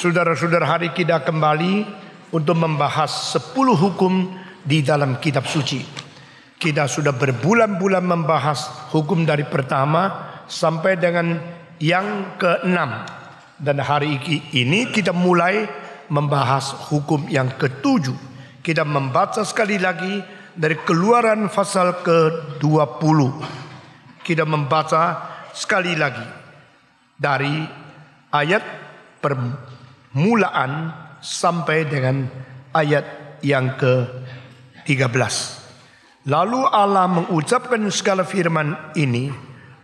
Saudara-saudara, hari kita kembali untuk membahas 10 hukum di dalam kitab suci. Kita sudah berbulan-bulan membahas hukum dari pertama sampai dengan yang ke-6. Dan hari ini kita mulai membahas hukum yang ke-7. Kita membaca sekali lagi dari Keluaran pasal ke-20. Kita membaca sekali lagi dari ayat permulaan sampai dengan ayat yang ke-13. Lalu Allah mengucapkan segala firman ini,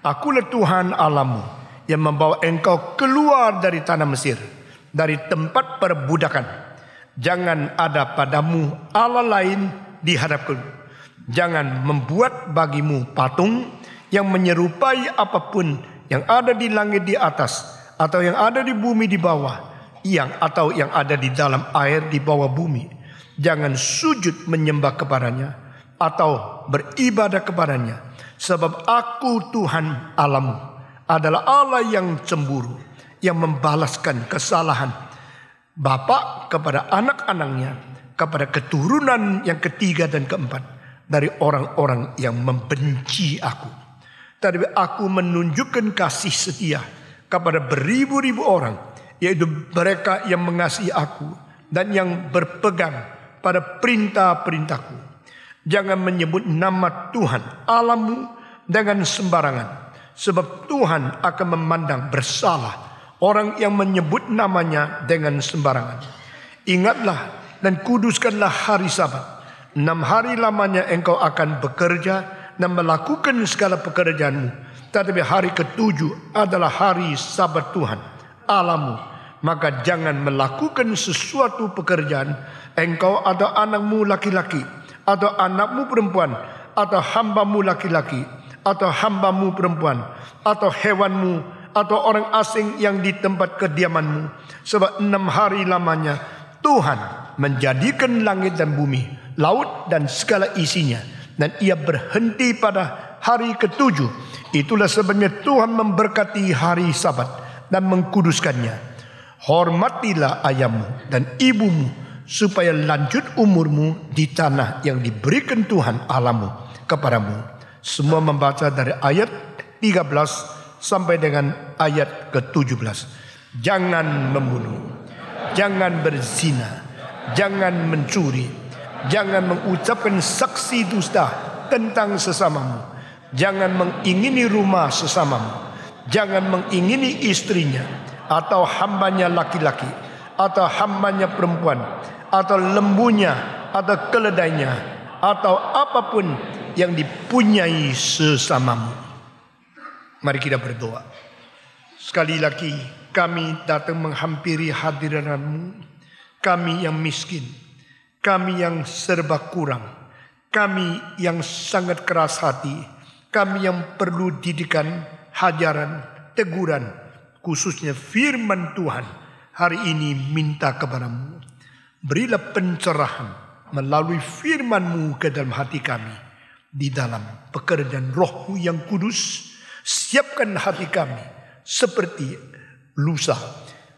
Akulah Tuhan Allahmu yang membawa engkau keluar dari tanah Mesir, dari tempat perbudakan. Jangan ada padamu Allah lain di hadapku. Jangan membuat bagimu patung yang menyerupai apapun yang ada di langit di atas, atau yang ada di bumi di bawah, atau yang ada di dalam air di bawah bumi. Jangan sujud menyembah kepadanya atau beribadah kepadanya, sebab Aku Tuhan Allahmu adalah Allah yang cemburu, yang membalaskan kesalahan bapa kepada anak-anaknya, kepada keturunan yang ketiga dan keempat dari orang-orang yang membenci Aku. Tapi Aku menunjukkan kasih setia kepada beribu-ribu orang, yaitu mereka yang mengasihi Aku dan yang berpegang pada perintah-perintahku. Jangan menyebut nama Tuhan Allahmu dengan sembarangan, sebab Tuhan akan memandang bersalah orang yang menyebut namanya dengan sembarangan. Ingatlah dan kuduskanlah hari Sabat. 6 hari lamanya engkau akan bekerja dan melakukan segala pekerjaanmu. Tetapi hari ke-7 adalah hari Sabat Tuhan Allahmu. Maka jangan melakukan sesuatu pekerjaan, engkau atau anakmu laki-laki, atau anakmu perempuan, atau hambamu laki-laki, atau hambamu perempuan, atau hewanmu, atau orang asing yang di tempat kediamanmu. Sebab 6 hari lamanya Tuhan menjadikan langit dan bumi, laut dan segala isinya, dan Ia berhenti pada hari ke-7. Itulah sebabnya Tuhan memberkati hari Sabat dan mengkuduskannya. Hormatilah ayahmu dan ibumu, supaya lanjut umurmu di tanah yang diberikan Tuhan Allahmu kepadamu. Semua membaca dari ayat 13 sampai dengan ayat ke-17. Jangan membunuh, jangan berzina, jangan mencuri, jangan mengucapkan saksi dusta tentang sesamamu, jangan mengingini rumah sesamamu, jangan mengingini istrinya, atau hambanya laki-laki, atau hambanya perempuan, atau lembunya, atau keledainya, atau apapun yang dipunyai sesamamu. Mari kita berdoa. Sekali lagi kami datang menghampiri hadirat-Mu. Kami yang miskin, kami yang serba kurang, kami yang sangat keras hati, kami yang perlu didikan, hajaran, teguran, khususnya firman Tuhan. Hari ini minta kepadamu, berilah pencerahan melalui firman-Mu ke dalam hati kami. Di dalam pekerjaan Roh-Mu yang kudus, siapkan hati kami seperti lusa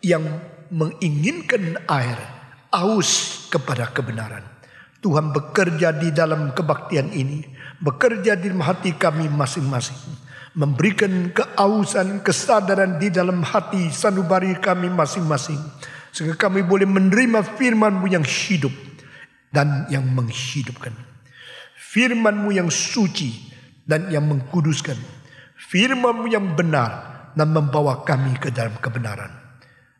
yang menginginkan air, aus kepada kebenaran. Tuhan bekerja di dalam kebaktian ini, bekerja di dalam hati kami masing-masing, memberikan keausan, kesadaran di dalam hati sanubari kami masing-masing, sehingga kami boleh menerima firman-Mu yang hidup dan yang menghidupkan, firman-Mu yang suci dan yang mengkuduskan, firman-Mu yang benar dan membawa kami ke dalam kebenaran.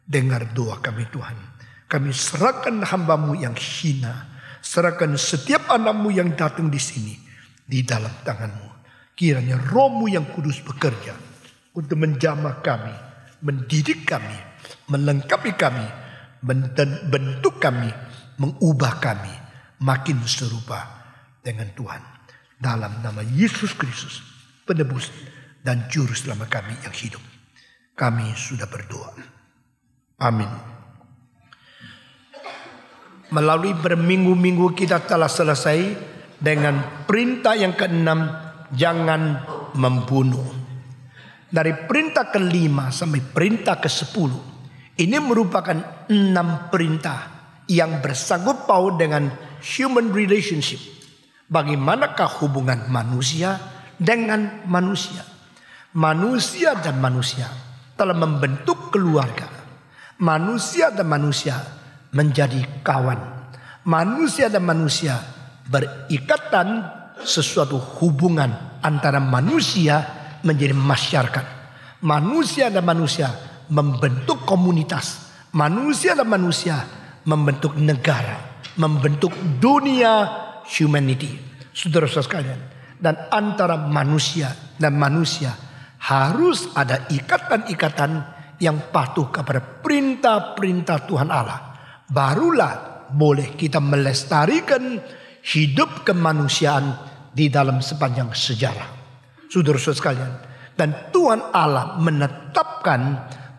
Dengar doa kami Tuhan. Kami serahkan hamba-Mu yang hina, serahkan setiap anak-Mu yang datang di sini di dalam tangan-Mu. Kiranya Roh-Mu yang kudus bekerja untuk menjamah kami, mendidik kami, melengkapi kami, bentuk kami, mengubah kami makin serupa dengan Tuhan. Dalam nama Yesus Kristus, penebus dan juru selamat kami yang hidup, kami sudah berdoa. Amin. Melalui berminggu-minggu kita telah selesai dengan perintah yang ke-6, jangan membunuh. Dari perintah ke-5 sampai perintah ke-10 Ini merupakan 6 perintah yang bersangkut paut dengan human relationship. Bagaimanakah hubungan manusia dengan manusia? Manusia dan manusia telah membentuk keluarga. Manusia dan manusia menjadi kawan. Manusia dan manusia berikatan sesuatu hubungan antara manusia menjadi masyarakat. Manusia dan manusia membentuk komunitas. Manusia dan manusia membentuk negara, membentuk dunia humanity. Saudara-saudara sekalian, dan antara manusia dan manusia harus ada ikatan-ikatan yang patuh kepada perintah-perintah Tuhan Allah. Barulah boleh kita melestarikan hidup kemanusiaan di dalam sepanjang sejarah. Saudara-saudara sekalian, dan Tuhan Allah menetapkan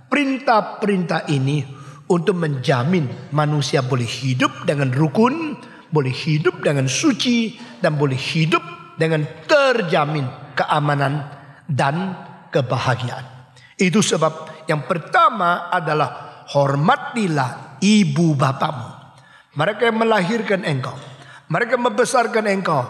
perintah-perintah ini untuk menjamin manusia boleh hidup dengan rukun, boleh hidup dengan suci, dan boleh hidup dengan terjamin keamanan dan kebahagiaan. Itu sebab yang pertama adalah hormatilah ibu bapamu. Mereka yang melahirkan engkau, mereka membesarkan engkau,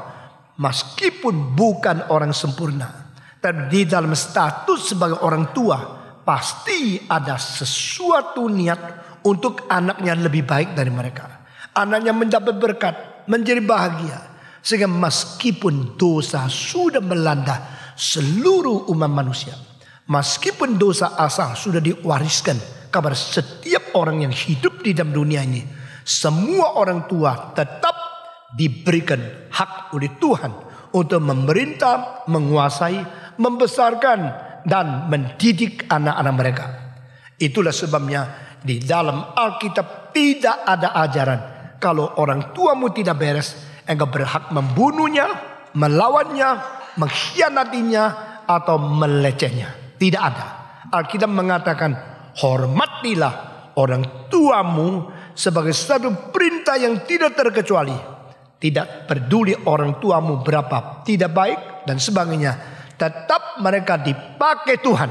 meskipun bukan orang sempurna, tapi di dalam status sebagai orang tua, pasti ada sesuatu niat untuk anaknya lebih baik dari mereka. Anaknya mendapat berkat, menjadi bahagia. Sehingga meskipun dosa sudah melanda seluruh umat manusia, meskipun dosa asal sudah diwariskan kepada setiap orang yang hidup di dalam dunia ini, semua orang tua tetap diberikan hak oleh Tuhan untuk memerintah, menguasai, membesarkan, dan mendidik anak-anak mereka. Itulah sebabnya di dalam Alkitab tidak ada ajaran kalau orang tuamu tidak beres, engkau berhak membunuhnya, melawannya, mengkhianatinya, atau melecehnya. Tidak ada. Alkitab mengatakan hormatilah orang tuamu sebagai satu perintah yang tidak terkecuali. Tidak peduli orang tuamu berapa tidak baik dan sebagainya, tetap mereka dipakai Tuhan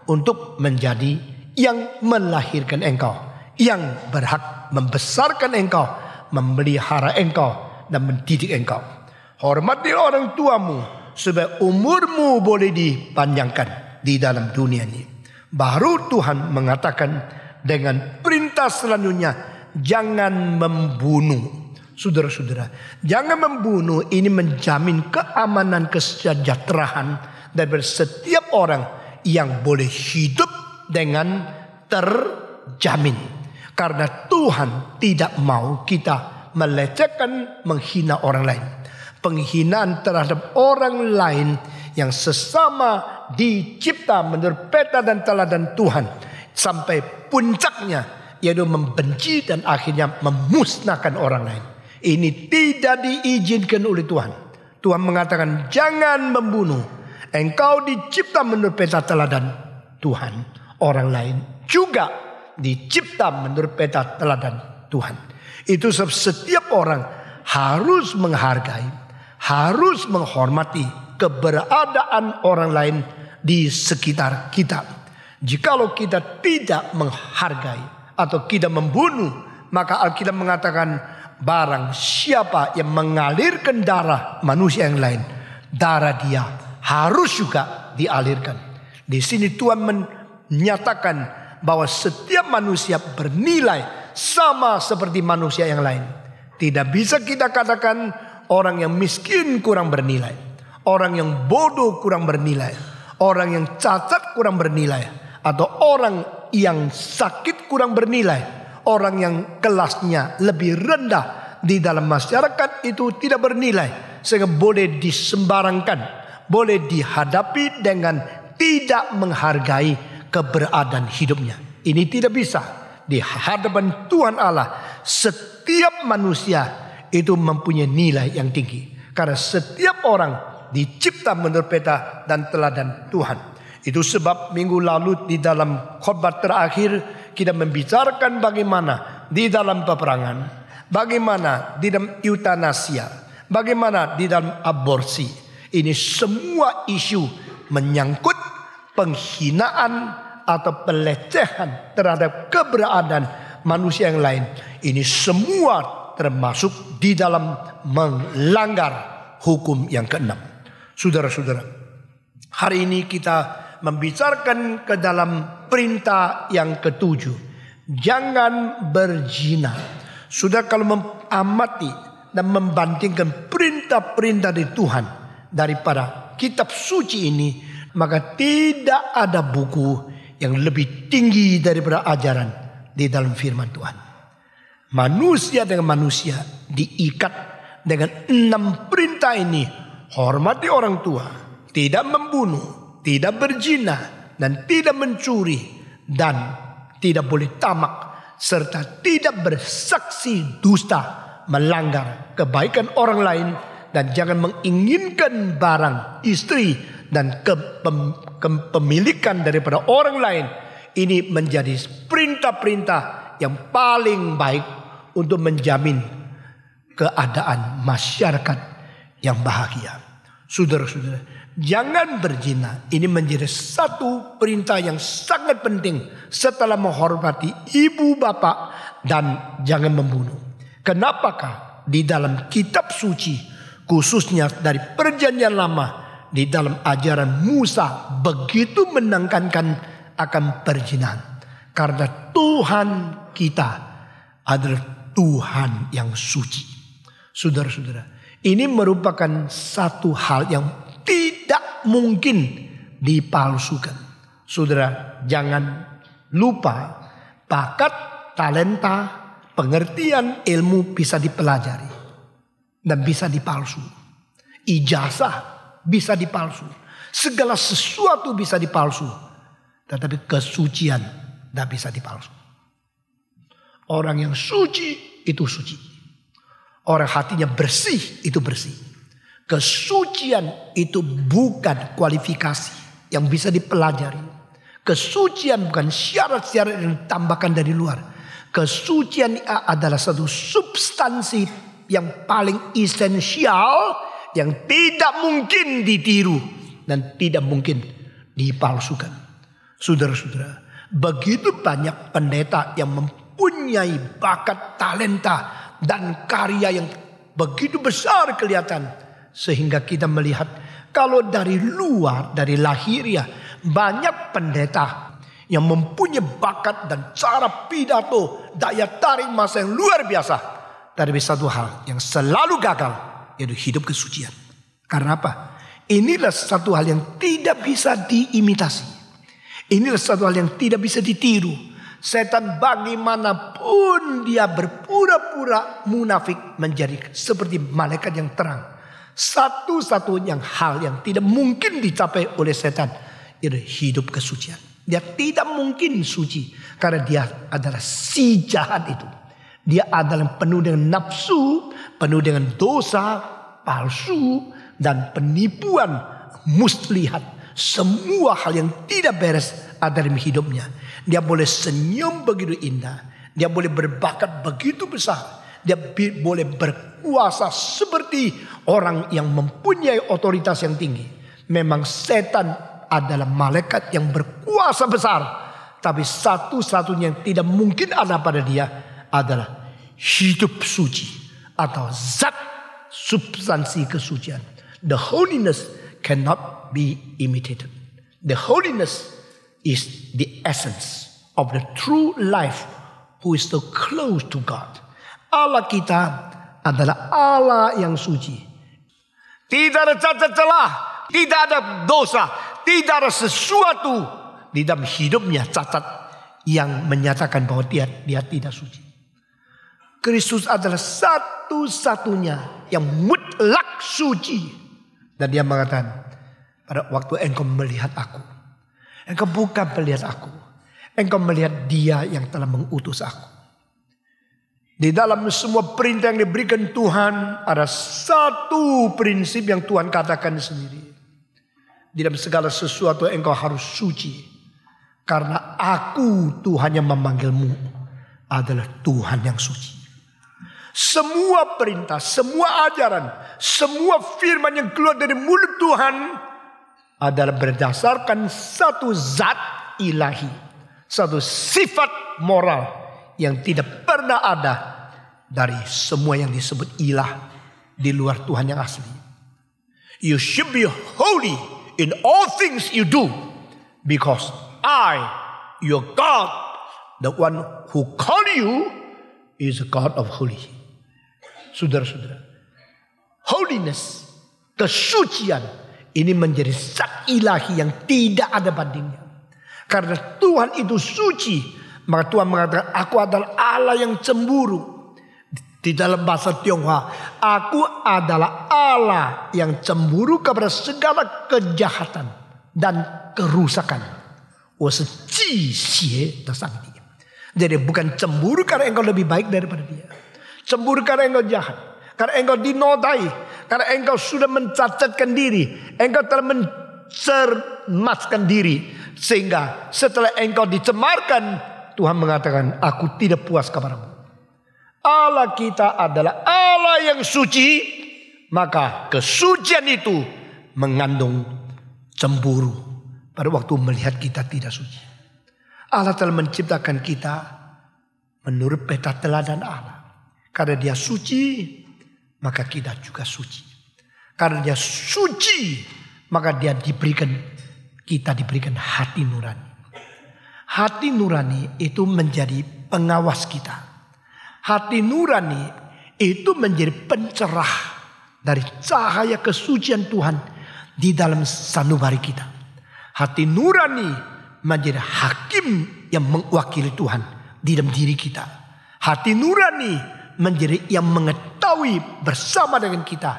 untuk menjadi yang melahirkan engkau, yang berhak membesarkan engkau, memelihara engkau, dan mendidik engkau. Hormati orang tuamu supaya umurmu boleh dipanjangkan di dalam dunia ini. Baru Tuhan mengatakan dengan perintah selanjutnya, jangan membunuh. Saudara-saudara, jangan membunuh ini menjamin keamanan, kesejahteraan dari setiap orang yang boleh hidup dengan terjamin. Karena Tuhan tidak mau kita melecehkan, menghina orang lain. Penghinaan terhadap orang lain yang sesama dicipta menurut peta dan teladan Tuhan, sampai puncaknya yaitu membenci dan akhirnya memusnahkan orang lain. Ini tidak diizinkan oleh Tuhan. Tuhan mengatakan jangan membunuh. Engkau dicipta menurut peta teladan Tuhan. Orang lain juga dicipta menurut peta teladan Tuhan. Itu sebab setiap orang harus menghargai, harus menghormati keberadaan orang lain di sekitar kita. Jikalau kita tidak menghargai atau kita membunuh, maka Alkitab mengatakan barang siapa yang mengalirkan darah manusia yang lain, darah dia harus juga dialirkan. Di sini Tuhan menyatakan bahwa setiap manusia bernilai sama seperti manusia yang lain. Tidak bisa kita katakan orang yang miskin kurang bernilai, orang yang bodoh kurang bernilai, orang yang cacat kurang bernilai, atau orang yang sakit kurang bernilai. Orang yang kelasnya lebih rendah di dalam masyarakat itu tidak bernilai, sehingga boleh disembarangkan, boleh dihadapi dengan tidak menghargai keberadaan hidupnya. Ini tidak bisa. Di hadapan Tuhan Allah, setiap manusia itu mempunyai nilai yang tinggi, karena setiap orang dicipta menurut peta dan teladan Tuhan. Itu sebab minggu lalu di dalam khotbah terakhir kita membicarakan bagaimana di dalam peperangan, bagaimana di dalam eutanasia, bagaimana di dalam aborsi. Ini semua isu menyangkut penghinaan atau pelecehan terhadap keberadaan manusia yang lain. Ini semua termasuk di dalam melanggar hukum yang keenam. Saudara-saudara, hari ini kita membicarakan ke dalam perintah yang ketujuh. Jangan berzina. Sudah kalau mengamati dan membandingkan perintah-perintah dari Tuhan daripada kitab suci ini, maka tidak ada buku yang lebih tinggi daripada ajaran di dalam firman Tuhan. Manusia dengan manusia diikat dengan 6 perintah ini. Hormati orang tua, tidak membunuh, tidak berzina, dan tidak mencuri, dan tidak boleh tamak, serta tidak bersaksi dusta, melanggar kebaikan orang lain, dan jangan menginginkan barang, istri, dan kepemilikan daripada orang lain. Ini menjadi perintah-perintah yang paling baik untuk menjamin keadaan masyarakat yang bahagia. Saudara-saudara, jangan berzina. Ini menjadi satu perintah yang sangat penting setelah menghormati ibu bapak dan jangan membunuh. Kenapakah di dalam kitab suci, khususnya dari perjanjian lama, di dalam ajaran Musa begitu menekankan akan perzinahan? Karena Tuhan kita adalah Tuhan yang suci. Saudara-saudara, ini merupakan satu hal yang tidak mungkin dipalsukan. Saudara, jangan lupa bakat, talenta, pengertian ilmu bisa dipelajari dan bisa dipalsu. Ijazah bisa dipalsu. Segala sesuatu bisa dipalsu. Tetapi kesucian tidak bisa dipalsu. Orang yang suci itu suci. Orang hatinya bersih itu bersih. Kesucian itu bukan kualifikasi yang bisa dipelajari. Kesucian bukan syarat-syarat yang ditambahkan dari luar. Kesucian adalah satu substansi yang paling esensial yang tidak mungkin ditiru dan tidak mungkin dipalsukan. Saudara-saudara, begitu banyak pendeta yang mempunyai bakat, talenta, dan karya yang begitu besar kelihatan. Sehingga kita melihat kalau dari luar, dari lahiriah, banyak pendeta yang mempunyai bakat dan cara pidato, daya tarik masa yang luar biasa. Tapi satu hal yang selalu gagal, yaitu hidup kesucian. Karena apa? Inilah satu hal yang tidak bisa diimitasi. Inilah satu hal yang tidak bisa ditiru. Setan bagaimanapun dia berpura-pura munafik menjadi seperti malaikat yang terang. Satu-satunya hal yang tidak mungkin dicapai oleh setan yaitu hidup kesucian. Dia tidak mungkin suci karena dia adalah si jahat itu. Dia adalah penuh dengan nafsu, penuh dengan dosa, palsu, dan penipuan muslihat. Semua hal yang tidak beres ada dalam hidupnya. Dia boleh senyum begitu indah. Dia boleh berbakat begitu besar. Dia boleh berkuasa seperti orang yang mempunyai otoritas yang tinggi. Memang setan adalah malaikat yang berkuasa besar. Tapi satu-satunya yang tidak mungkin ada pada dia adalah hidup suci atau zat substansi kesucian. The holiness cannot be imitated. The holiness is the essence of the true life who is so close to God. Allah kita adalah Allah yang suci. Tidak ada cacat celah, tidak ada dosa, tidak ada sesuatu di dalam hidupnya cacat yang menyatakan bahwa dia tidak suci. Kristus adalah satu-satunya yang mutlak suci. Dan dia mengatakan, pada waktu engkau melihat aku, engkau bukan melihat aku, engkau melihat dia yang telah mengutus aku. Di dalam semua perintah yang diberikan Tuhan, ada satu prinsip yang Tuhan katakan sendiri. Di dalam segala sesuatu engkau harus suci. Karena aku Tuhan yang memanggilmu adalah Tuhan yang suci. Semua perintah, semua ajaran, semua firman yang keluar dari mulut Tuhan adalah berdasarkan satu zat ilahi. Satu sifat moral yang tidak pernah ada dari semua yang disebut ilah di luar Tuhan yang asli. You should be holy in all things you do, because I, your God, the one who called you, is a God of holy. Saudara-saudara, holiness, kesucian, ini menjadi zat ilahi yang tidak ada bandingnya. Karena Tuhan itu suci, maka Tuhan mengatakan, aku adalah Allah yang cemburu. Di dalam bahasa Tionghoa, aku adalah Allah yang cemburu kepada segala kejahatan dan kerusakan. Jadi bukan cemburu karena engkau lebih baik daripada dia. Cemburu karena engkau jahat, karena engkau dinodai, karena engkau sudah mencacatkan diri, engkau telah mencermaskan diri, sehingga setelah engkau dicemarkan, Tuhan mengatakan, aku tidak puas kepadamu. Allah kita adalah Allah yang suci, maka kesucian itu mengandung cemburu pada waktu melihat kita tidak suci. Allah telah menciptakan kita menurut peta teladan Allah. Karena dia suci, maka kita juga suci. Karena dia suci, maka kita diberikan hati nurani. Hati nurani itu menjadi pengawas kita. Hati nurani itu menjadi pencerah dari cahaya kesucian Tuhan di dalam sanubari kita. Hati nurani menjadi hakim yang mewakili Tuhan di dalam diri kita. Hati nurani menjadi yang mengetahui bersama dengan kita.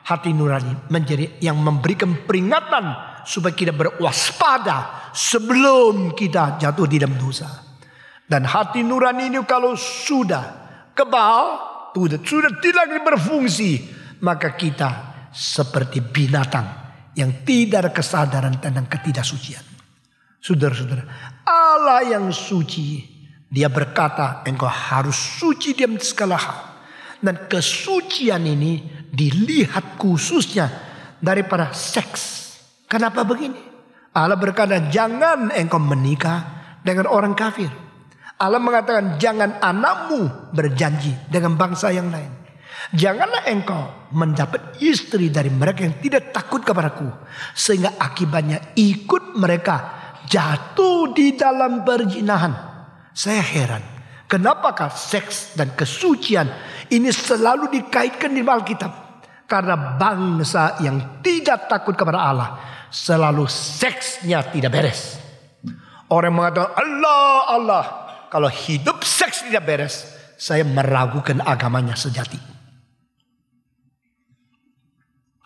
Hati nurani menjadi yang memberikan peringatan supaya kita berwaspada sebelum kita jatuh di dalam dosa. Dan hati nurani ini kalau sudah kebal, sudah tidak berfungsi, maka kita seperti binatang yang tidak ada kesadaran tentang ketidaksucian. Saudara-saudara, Allah yang suci, dia berkata engkau harus suci dalam segala hal. Dan kesucian ini dilihat khususnya daripada seks. Kenapa begini? Allah berkata jangan engkau menikah dengan orang kafir. Allah mengatakan jangan anakmu berjanji dengan bangsa yang lain. Janganlah engkau mendapat istri dari mereka yang tidak takut kepadaku, sehingga akibatnya ikut mereka jatuh di dalam perzinahan. Saya heran, kenapakah seks dan kesucian ini selalu dikaitkan di Alkitab? Karena bangsa yang tidak takut kepada Allah selalu seksnya tidak beres. Orang mengatakan Allah. Kalau hidup seks tidak beres, saya meragukan agamanya sejati.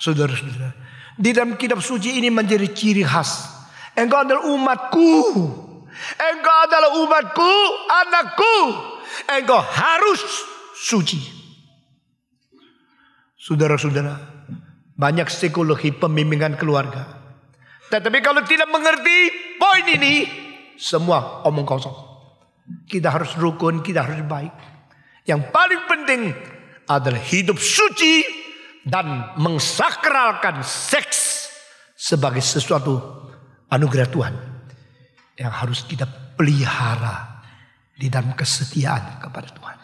Saudara-saudara, di dalam kitab suci ini menjadi ciri khas. Engkau adalah umatku. Engkau adalah umatku, anakku. Engkau harus suci. Saudara-saudara, banyak psikologi pembimbingan keluarga. Tetapi kalau tidak mengerti poin ini, semua omong kosong. Kita harus rukun, kita harus baik. Yang paling penting adalah hidup suci dan mengsakralkan seks sebagai sesuatu anugerah Tuhan yang harus kita pelihara di dalam kesetiaan kepada Tuhan.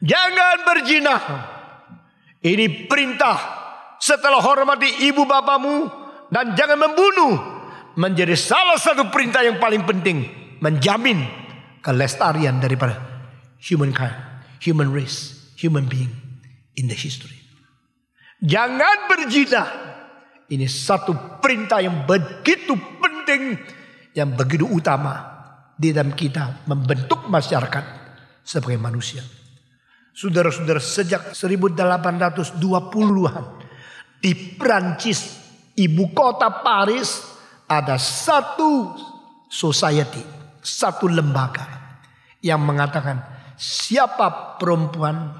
Jangan berzina. Ini perintah setelah hormati ibu bapamu dan jangan membunuh menjadi salah satu perintah yang paling penting. Menjamin kelestarian daripada humankind, human race, human being in the history. Jangan berzina. Ini satu perintah yang begitu penting, yang begitu utama di dalam kita membentuk masyarakat sebagai manusia. Saudara-saudara, sejak 1820-an di Prancis, ibu kota Paris, ada satu society, satu lembaga yang mengatakan siapa perempuan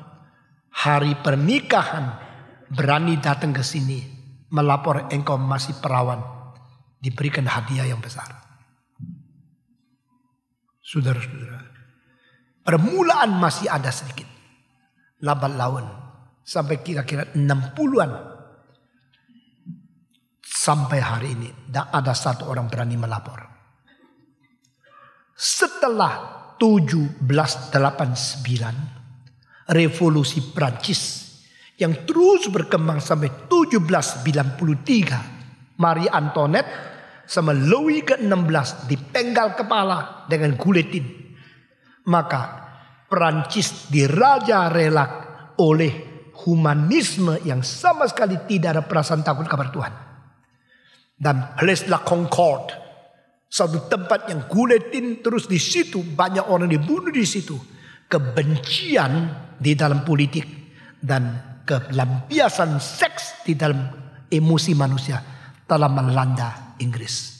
hari pernikahan berani datang ke sini melapor engkau masih perawan, diberikan hadiah yang besar. Saudara-saudara, permulaan masih ada sedikit lambat laun sampai kira-kira 60-an. Sampai hari ini tidak ada satu orang berani melapor. Setelah 1789, revolusi Prancis yang terus berkembang sampai 1793, Marie Antoinette sama Louis ke-16 dipenggal kepala dengan guletin. Maka Prancis diraja relak oleh humanisme yang sama sekali tidak ada perasaan takut kepada Tuhan. Dan Place la Concorde, satu tempat yang guletin terus di situ, banyak orang dibunuh di situ. Kebencian di dalam politik dan kelampiasan seks di dalam emosi manusia telah melanda Inggris.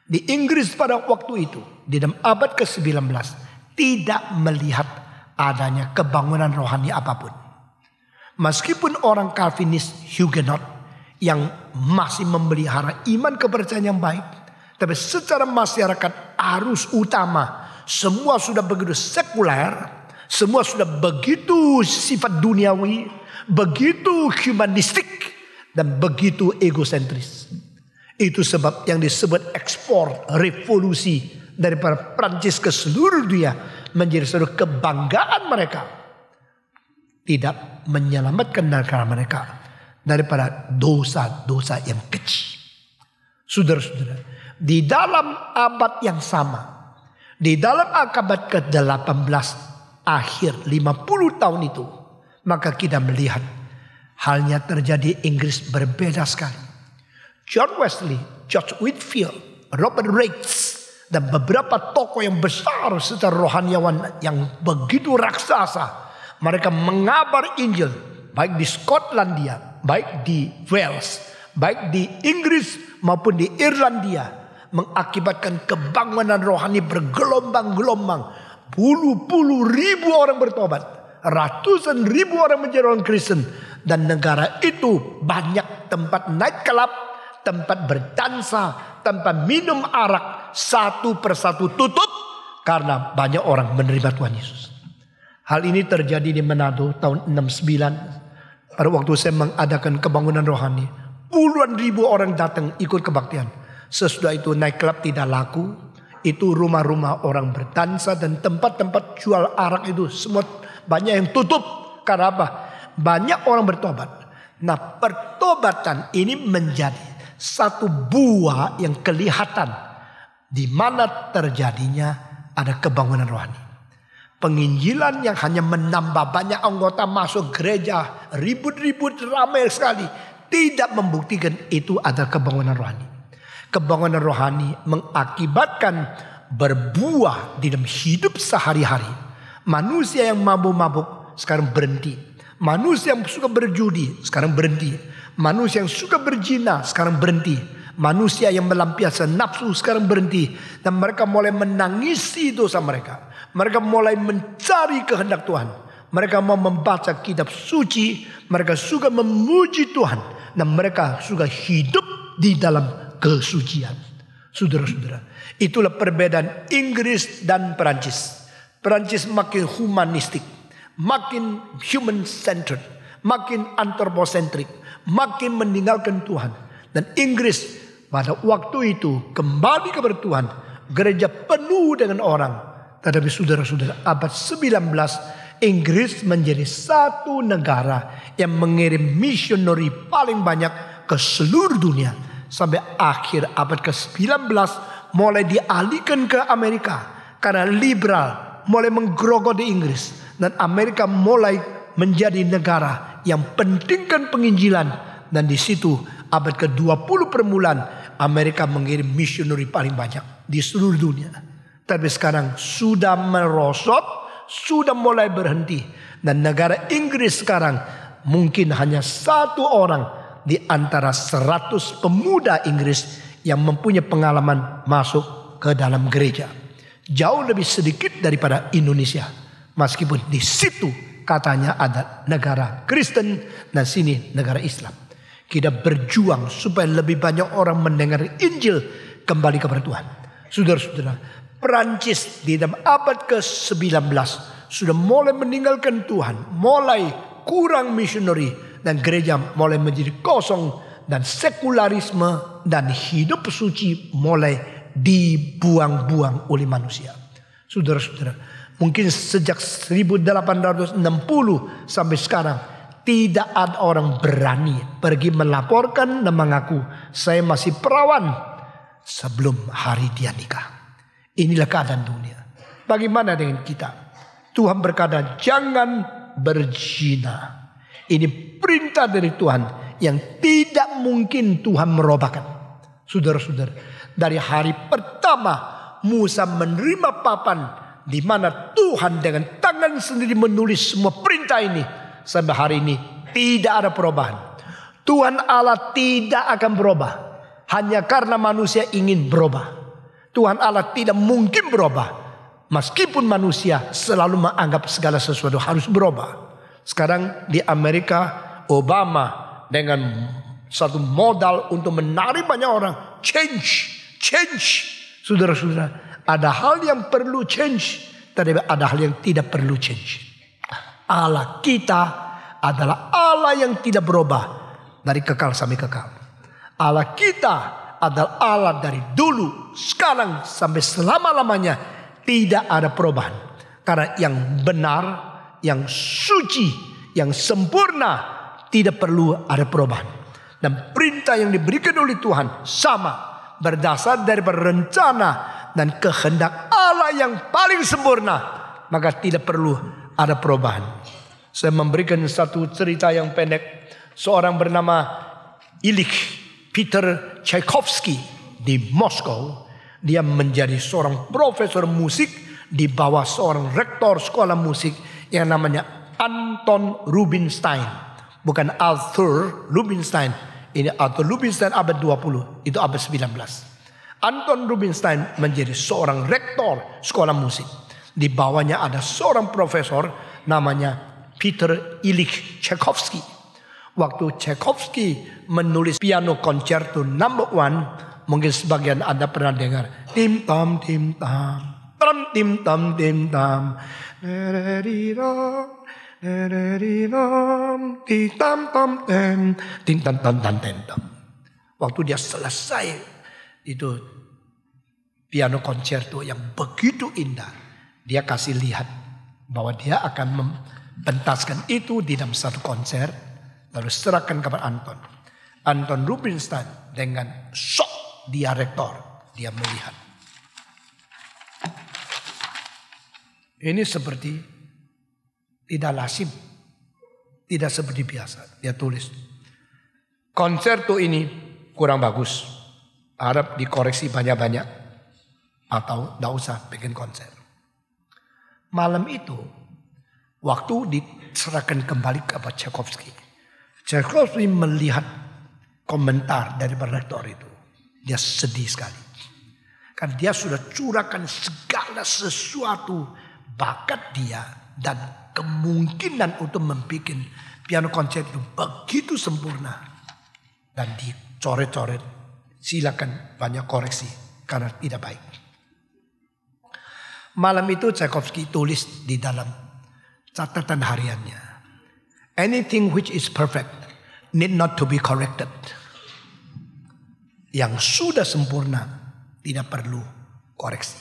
Di Inggris pada waktu itu, di dalam abad ke-19, tidak melihat adanya kebangunan rohani apapun. Meskipun orang Calvinis Huguenot yang masih memelihara iman kepercayaan yang baik, tapi secara masyarakat arus utama semua sudah begitu sekuler, semua sudah begitu sifat duniawi, begitu humanistik, dan begitu egosentris. Itu sebab yang disebut ekspor revolusi daripada Prancis ke seluruh dunia menjadi suatu kebanggaan mereka. Tidak menyelamatkan negara mereka daripada dosa-dosa yang kecil. Saudara-saudara, di dalam abad yang sama, di dalam abad ke-18 akhir 50 tahun itu, maka kita melihat halnya terjadi Inggris berbeda sekali. John Wesley, George Whitefield, Robert Rates, dan beberapa tokoh yang besar secara rohaniawan yang begitu raksasa, mereka mengabar Injil baik di Skotlandia, baik di Wales, baik di Inggris maupun di Irlandia, mengakibatkan kebangunan rohani bergelombang-gelombang. Puluh-puluh ribu orang bertobat, ratusan ribu orang menjadi orang Kristen, dan negara itu banyak tempat night club, tempat berdansa, tempat minum arak, satu persatu tutup karena banyak orang menerima Tuhan Yesus. Hal ini terjadi di Manado tahun 69. Pada waktu saya mengadakan kebangunan rohani, puluhan ribu orang datang ikut kebaktian. Sesudah itu night club tidak laku. Itu rumah-rumah orang berdansa dan tempat-tempat jual arak itu semua banyak yang tutup. Karena apa? Banyak orang bertobat. Nah, pertobatan ini menjadi satu buah yang kelihatan di mana terjadinya ada kebangunan rohani. Penginjilan yang hanya menambah banyak anggota masuk gereja, ribut-ribut ramai sekali, tidak membuktikan itu ada kebangunan rohani. Kebangunan rohani mengakibatkan berbuah di dalam hidup sehari-hari. Manusia yang mabuk-mabuk sekarang berhenti. Manusia yang suka berjudi sekarang berhenti. Manusia yang suka berzina sekarang berhenti. Manusia yang melampiaskan nafsu sekarang berhenti. Dan mereka mulai menangisi dosa mereka. Mereka mulai mencari kehendak Tuhan. Mereka mau membaca kitab suci. Mereka suka memuji Tuhan. Dan mereka suka hidup di dalam kesucian. Saudara-saudara, itulah perbedaan Inggris dan Perancis. Perancis makin humanistik, makin human centered, makin anthropocentrik, makin meninggalkan Tuhan. Dan Inggris pada waktu itu kembali kepada Tuhan. Gereja penuh dengan orang. Tetapi saudara-saudara, abad 19 Inggris menjadi satu negara yang mengirim misioneri paling banyak ke seluruh dunia. Sampai akhir abad ke-19 mulai dialihkan ke Amerika. Karena liberal mulai menggerogoti Inggris. Dan Amerika mulai menjadi negara yang pentingkan penginjilan. Dan di situ abad ke-20 permulaan Amerika mengirim misioneri paling banyak di seluruh dunia. Tapi sekarang sudah merosot, sudah mulai berhenti. Dan negara Inggris sekarang mungkin hanya satu orang di antara 100 pemuda Inggris yang mempunyai pengalaman masuk ke dalam gereja. Jauh lebih sedikit daripada Indonesia. Meskipun di situ katanya ada negara Kristen dan sini negara Islam. Kita berjuang supaya lebih banyak orang mendengar Injil kembali kepada Tuhan. Saudara-saudara, Perancis di dalam abad ke-19 sudah mulai meninggalkan Tuhan. Mulai kurang misioneri. Dan gereja mulai menjadi kosong. Dan sekularisme dan hidup suci mulai dibuang-buang oleh manusia. Saudara-saudara, mungkin sejak 1860 sampai sekarang tidak ada orang berani pergi melaporkan dan mengaku saya masih perawan sebelum hari dia nikah. Inilah keadaan dunia. Bagaimana dengan kita? Tuhan berkata jangan berzina. Ini perintah dari Tuhan yang tidak mungkin Tuhan merubahkan. Saudara-saudara, dari hari pertama Musa menerima papan di mana Tuhan dengan tangan sendiri menulis semua perintah ini, sampai hari ini tidak ada perubahan. Tuhan Allah tidak akan berubah hanya karena manusia ingin berubah. Tuhan Allah tidak mungkin berubah meskipun manusia selalu menganggap segala sesuatu harus berubah. Sekarang di Amerika, Obama dengan satu modal untuk menarik banyak orang, change. Saudara-saudara, ada hal yang perlu change, tapi ada hal yang tidak perlu change. Allah kita adalah Allah yang tidak berubah dari kekal sampai kekal. Allah kita adalah Allah dari dulu, sekarang sampai selama-lamanya, tidak ada perubahan. Karena yang benar, yang suci, yang sempurna, tidak perlu ada perubahan. Dan perintah yang diberikan oleh Tuhan sama, berdasar daripada rencana dan kehendak Allah yang paling sempurna, maka tidak perlu ada perubahan. Saya memberikan satu cerita yang pendek. Seorang bernama Ilich Peter Tchaikovsky di Moskow. Dia menjadi seorang profesor musik di bawah seorang rektor sekolah musik yang namanya Anton Rubinstein. Bukan Arthur Rubinstein. Ini Arthur Rubinstein abad 20, itu abad 19. Anton Rubinstein menjadi seorang rektor sekolah musik. Di bawahnya ada seorang profesor namanya Peter Ilich Tchaikovsky. Waktu Tchaikovsky menulis piano concerto number 1, mungkin sebagian Anda pernah dengar. Tim tam tim tam, tam tim tam tim tam, waktu dia selesai itu piano concerto yang begitu indah, dia kasih lihat bahwa dia akan mempentaskan itu di dalam satu konser, lalu serahkan kepada Anton. Anton Rubinstein dengan shock dia rektor, dia melihat ini seperti tidak lazim, tidak seperti biasa. Dia tulis, konserto ini kurang bagus, harap dikoreksi banyak-banyak, atau tidak usah bikin konser. Malam itu, waktu diserahkan kembali kepada Tchaikovsky, Tchaikovsky melihat komentar dari rektor itu, dia sedih sekali. Karena dia sudah curahkan segala sesuatu, bakat dia dan kemungkinan untuk membuat piano konser itu begitu sempurna. Dan dicoret-coret, silakan banyak koreksi karena tidak baik. Malam itu Tchaikovsky tulis di dalam catatan hariannya, anything which is perfect need not to be corrected. Yang sudah sempurna tidak perlu koreksi.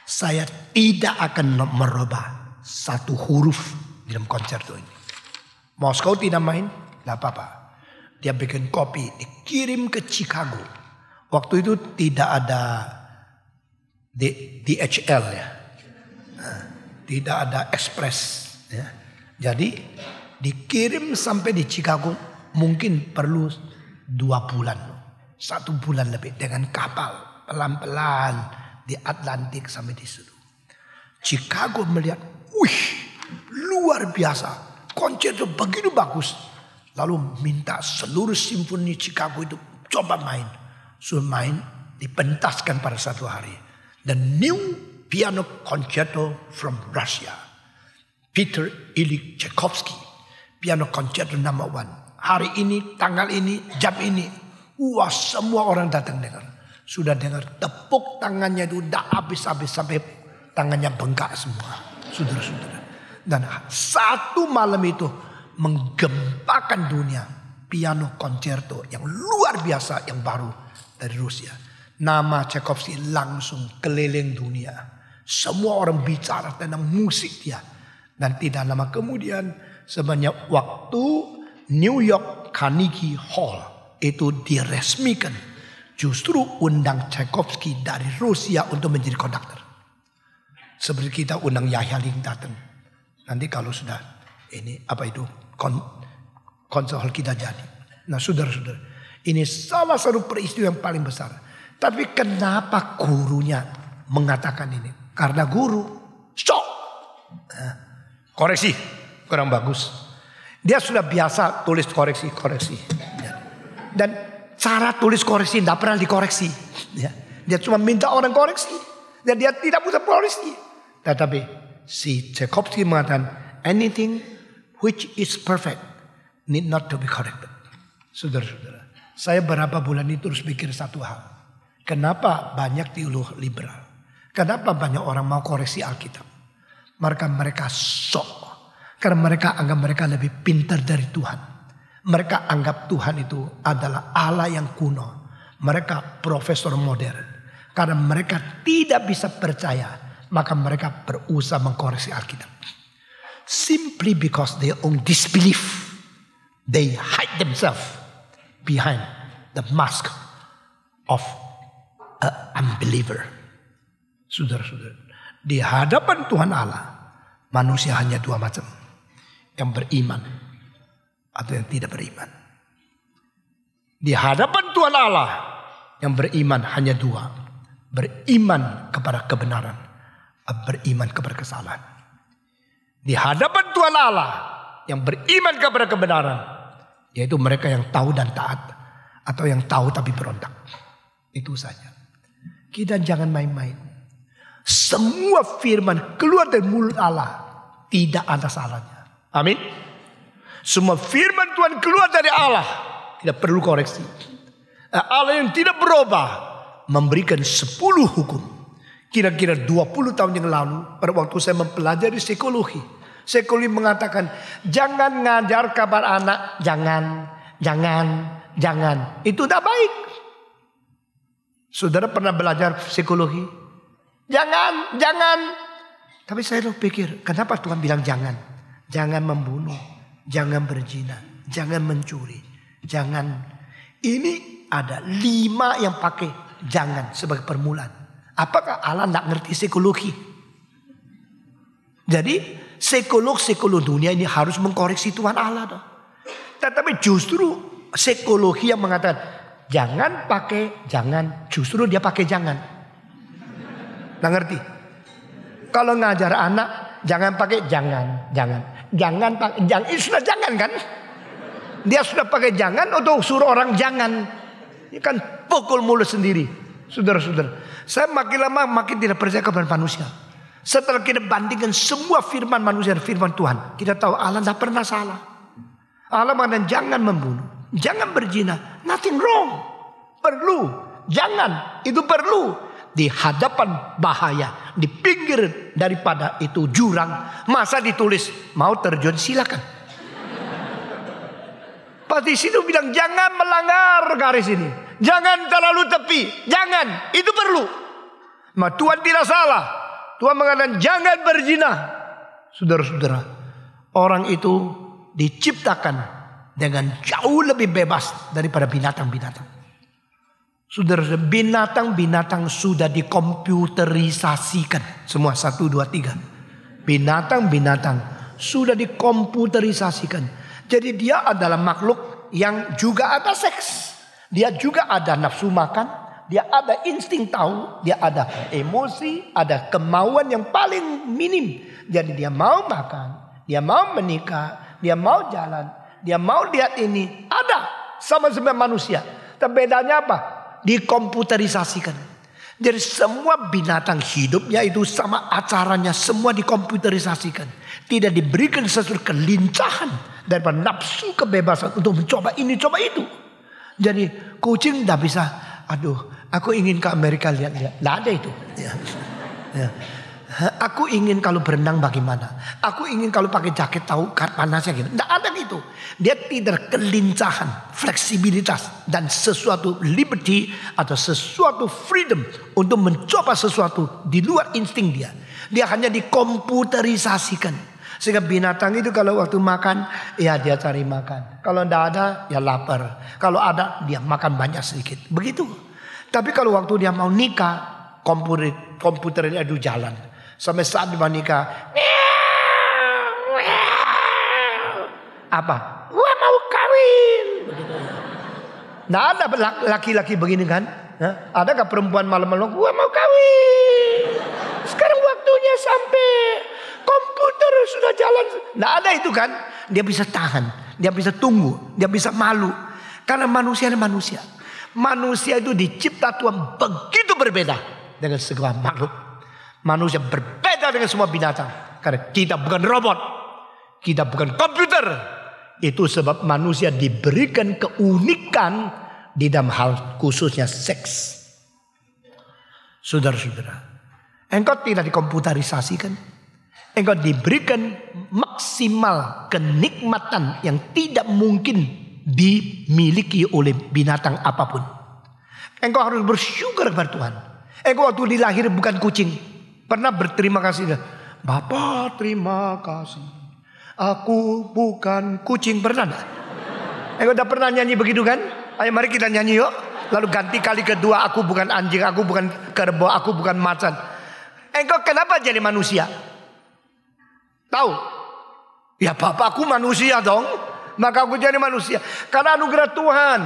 Saya tidak akan merubah satu huruf di dalam konserto ini. Moskow tidak main, tidak apa-apa. Dia bikin kopi, dikirim ke Chicago. Waktu itu tidak ada DHL ya, tidak ada Express ya. Jadi dikirim sampai di Chicago mungkin perlu 2 bulan, 1 bulan lebih dengan kapal pelan-pelan di Atlantik sampai di situ. Chicago melihat, wih, luar biasa, konser itu begitu bagus. Lalu minta seluruh simfoni Chicago itu coba main. Suruh main, dipentaskan pada satu hari. The new piano concerto from Russia. Peter Ilich Tchaikovsky. Piano concerto number 1. Hari ini, tanggal ini, jam ini. Wah, semua orang datang dengar. Sudah dengar, tepuk tangannya itu udah habis-habis sampai tangannya bengkak semua. Saudara-saudara. Dan satu malam itu menggempakan dunia. Piano concerto yang luar biasa yang baru dari Rusia. Nama Tchaikovsky langsung keliling dunia. Semua orang bicara tentang musik dia. Dan tidak lama kemudian sebanyak waktu New York Carnegie Hall itu diresmikan. Justru undang Tchaikovsky dari Rusia untuk menjadi konduktor. Seperti kita undang Yahya Ling datang. Nanti kalau sudah ini konser kita jadi. Nah saudara-saudara, ini salah satu peristiwa yang paling besar. Tapi kenapa gurunya mengatakan ini? Karena guru stop. Koreksi, kurang bagus. Dia sudah biasa tulis koreksi. Dan cara tulis koreksi tidak pernah dikoreksi. Dia cuma minta orang koreksi. Dan dia tidak butuh koreksi. Tetapi si Tchaikovsky mengatakan anything which is perfect need not to be corrected. Saudara-saudara, saya berapa bulan ini terus pikir satu hal. Kenapa banyak teolog liberal? Kenapa banyak orang mau koreksi Alkitab? Mereka sok. Karena mereka anggap mereka lebih pintar dari Tuhan. Mereka anggap Tuhan itu adalah Allah yang kuno. Mereka profesor modern. Karena mereka tidak bisa percaya, maka mereka berusaha mengkoreksi Alkitab. Simply because they own disbelief. They hide themselves behind the mask of an unbeliever. Saudara-saudara, di hadapan Tuhan Allah, manusia hanya dua macam. Yang beriman atau yang tidak beriman. Di hadapan Tuhan Allah, yang beriman hanya dua. Beriman kepada kebenaran, beriman kepada kesalahan. Di hadapan Tuhan Allah, yang beriman kepada kebenaran, yaitu mereka yang tahu dan taat, atau yang tahu tapi berontak. Itu saja. Kita jangan main-main. Semua firman keluar dari mulut Allah tidak ada salahnya. Amin. Semua firman Tuhan keluar dari Allah tidak perlu koreksi. Allah yang tidak berubah memberikan 10 hukum. Kira-kira 20 tahun yang lalu pada waktu saya mempelajari psikologi. Psikologi mengatakan jangan ngajar kabar anak. Jangan. Itu tidak baik. Saudara pernah belajar psikologi? Jangan. Tapi saya pikir kenapa Tuhan bilang jangan? Jangan membunuh, jangan berzina, jangan mencuri, jangan. Ini ada 5 yang pakai jangan sebagai permulaan. Apakah Allah tidak ngerti psikologi? Jadi psikolog dunia ini harus mengkoreksi Tuhan Allah. Tetapi justru psikologi yang mengatakan jangan pakai jangan, justru dia pakai jangan. Nggak ngerti? Kalau ngajar anak jangan pakai jangan. Jangan itu sudah jangan kan? Dia sudah pakai jangan untuk suruh orang jangan. Ini kan pukul mulut sendiri. Saudara-saudara, saya makin lama makin tidak percaya kepada manusia. Setelah kita bandingkan semua firman manusia dan firman Tuhan, kita tahu Allah tidak pernah salah. Allah mengatakan jangan membunuh, jangan berzina, nothing wrong. Perlu, jangan, itu perlu. Di hadapan bahaya, di pinggir daripada itu jurang, masa ditulis mau terjun silakan. Pasti situ bilang jangan melanggar garis ini, jangan terlalu tepi, jangan, itu perlu. Nah, Tuhan tidak salah. Tuhan mengatakan jangan berzina. Saudara-saudara, orang itu diciptakan dengan jauh lebih bebas daripada binatang-binatang. Saudara, binatang-binatang sudah dikomputerisasikan. Semua 1, 2, 3. Binatang-binatang sudah dikomputerisasikan. Jadi dia adalah makhluk yang juga ada seks. Dia juga ada nafsu makan. Dia ada insting tahu. Dia ada emosi. Ada kemauan yang paling minim. Jadi dia mau makan. Dia mau menikah. Dia mau jalan. Dia mau lihat ini. Ada. Sama-sama manusia. Tapi bedanya apa? Dikomputerisasikan. Jadi semua binatang hidupnya itu sama acaranya semua dikomputerisasikan. Tidak diberikan sesuatu kelincahan daripada nafsu kebebasan untuk mencoba ini coba itu. Jadi kucing tidak bisa. Aduh, aku ingin ke Amerika lihat-lihat. Tidak ada itu. Ya. Aku ingin kalau berenang bagaimana. Aku ingin kalau pakai jaket tahu panasnya gimana. Tidak ada gitu. Dia tidak kelincahan, fleksibilitas dan sesuatu liberty atau sesuatu freedom untuk mencoba sesuatu di luar insting dia. Dia hanya dikomputerisasikan. Sehingga binatang itu kalau waktu makan, ya dia cari makan. Kalau tidak ada, ya lapar. Kalau ada, dia makan banyak sedikit. Begitu. Tapi kalau waktu dia mau nikah, komputernya itu jalan. Sampai saat dia nikah, apa? Gua mau kawin. Nah, ada laki-laki begini kan? Adakah perempuan malam-malam? Gua mau kawin. Sekarang waktunya sampai. Komputer sudah jalan. Nah, ada itu kan? Dia bisa tahan, dia bisa tunggu, dia bisa malu. Karena manusia adalah manusia. Manusia itu dicipta Tuhan begitu berbeda dengan segala makhluk. Manusia berbeda dengan semua binatang. Karena kita bukan robot. Kita bukan komputer. Itu sebab manusia diberikan keunikan di dalam hal khususnya seks. Saudara-saudara, engkau tidak dikomputerisasikan. Engkau diberikan maksimal kenikmatan yang tidak mungkin dimiliki oleh binatang apapun. Engkau harus bersyukur kepada Tuhan. Engkau waktu dilahir bukan kucing. Pernah berterima kasih. Bapak terima kasih. Aku bukan kucing. Pernah enggak? Engkau udah pernah nyanyi begitu kan? Ayo mari kita nyanyi yuk. Lalu ganti kali kedua, aku bukan anjing, aku bukan kerbau, aku bukan macan. Engkau kenapa jadi manusia? Tahu? Ya bapakku manusia dong. Maka aku jadi manusia. Karena anugerah Tuhan.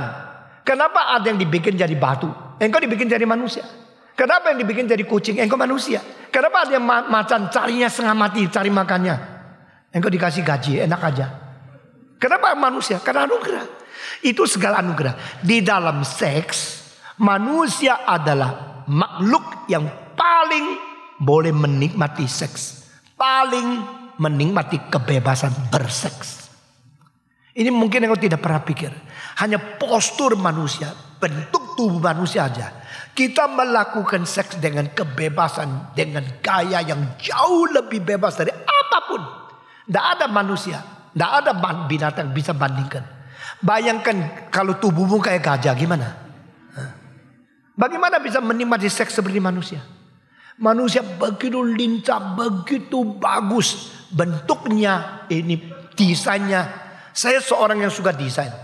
Kenapa ada yang dibikin jadi batu? Engkau dibikin jadi manusia. Kenapa yang dibikin jadi kucing? Engkau manusia. Kenapa ada yang macan carinya setengah mati, cari makannya? Engkau dikasih gaji, enak aja. Kenapa manusia? Karena anugerah. Itu segala anugerah. Di dalam seks, manusia adalah makhluk yang paling boleh menikmati seks. Paling menikmati kebebasan berseks. Ini mungkin engkau tidak pernah pikir. Hanya postur manusia, bentuk tubuh manusia aja. Kita melakukan seks dengan kebebasan, dengan gaya yang jauh lebih bebas dari apapun. Tidak ada manusia, tidak ada binatang bisa bandingkan. Bayangkan kalau tubuhmu kayak gajah, gimana? Bagaimana bisa menikmati seks seperti manusia? Manusia begitu lincah, begitu bagus bentuknya, ini desainnya. Saya seorang yang suka desain.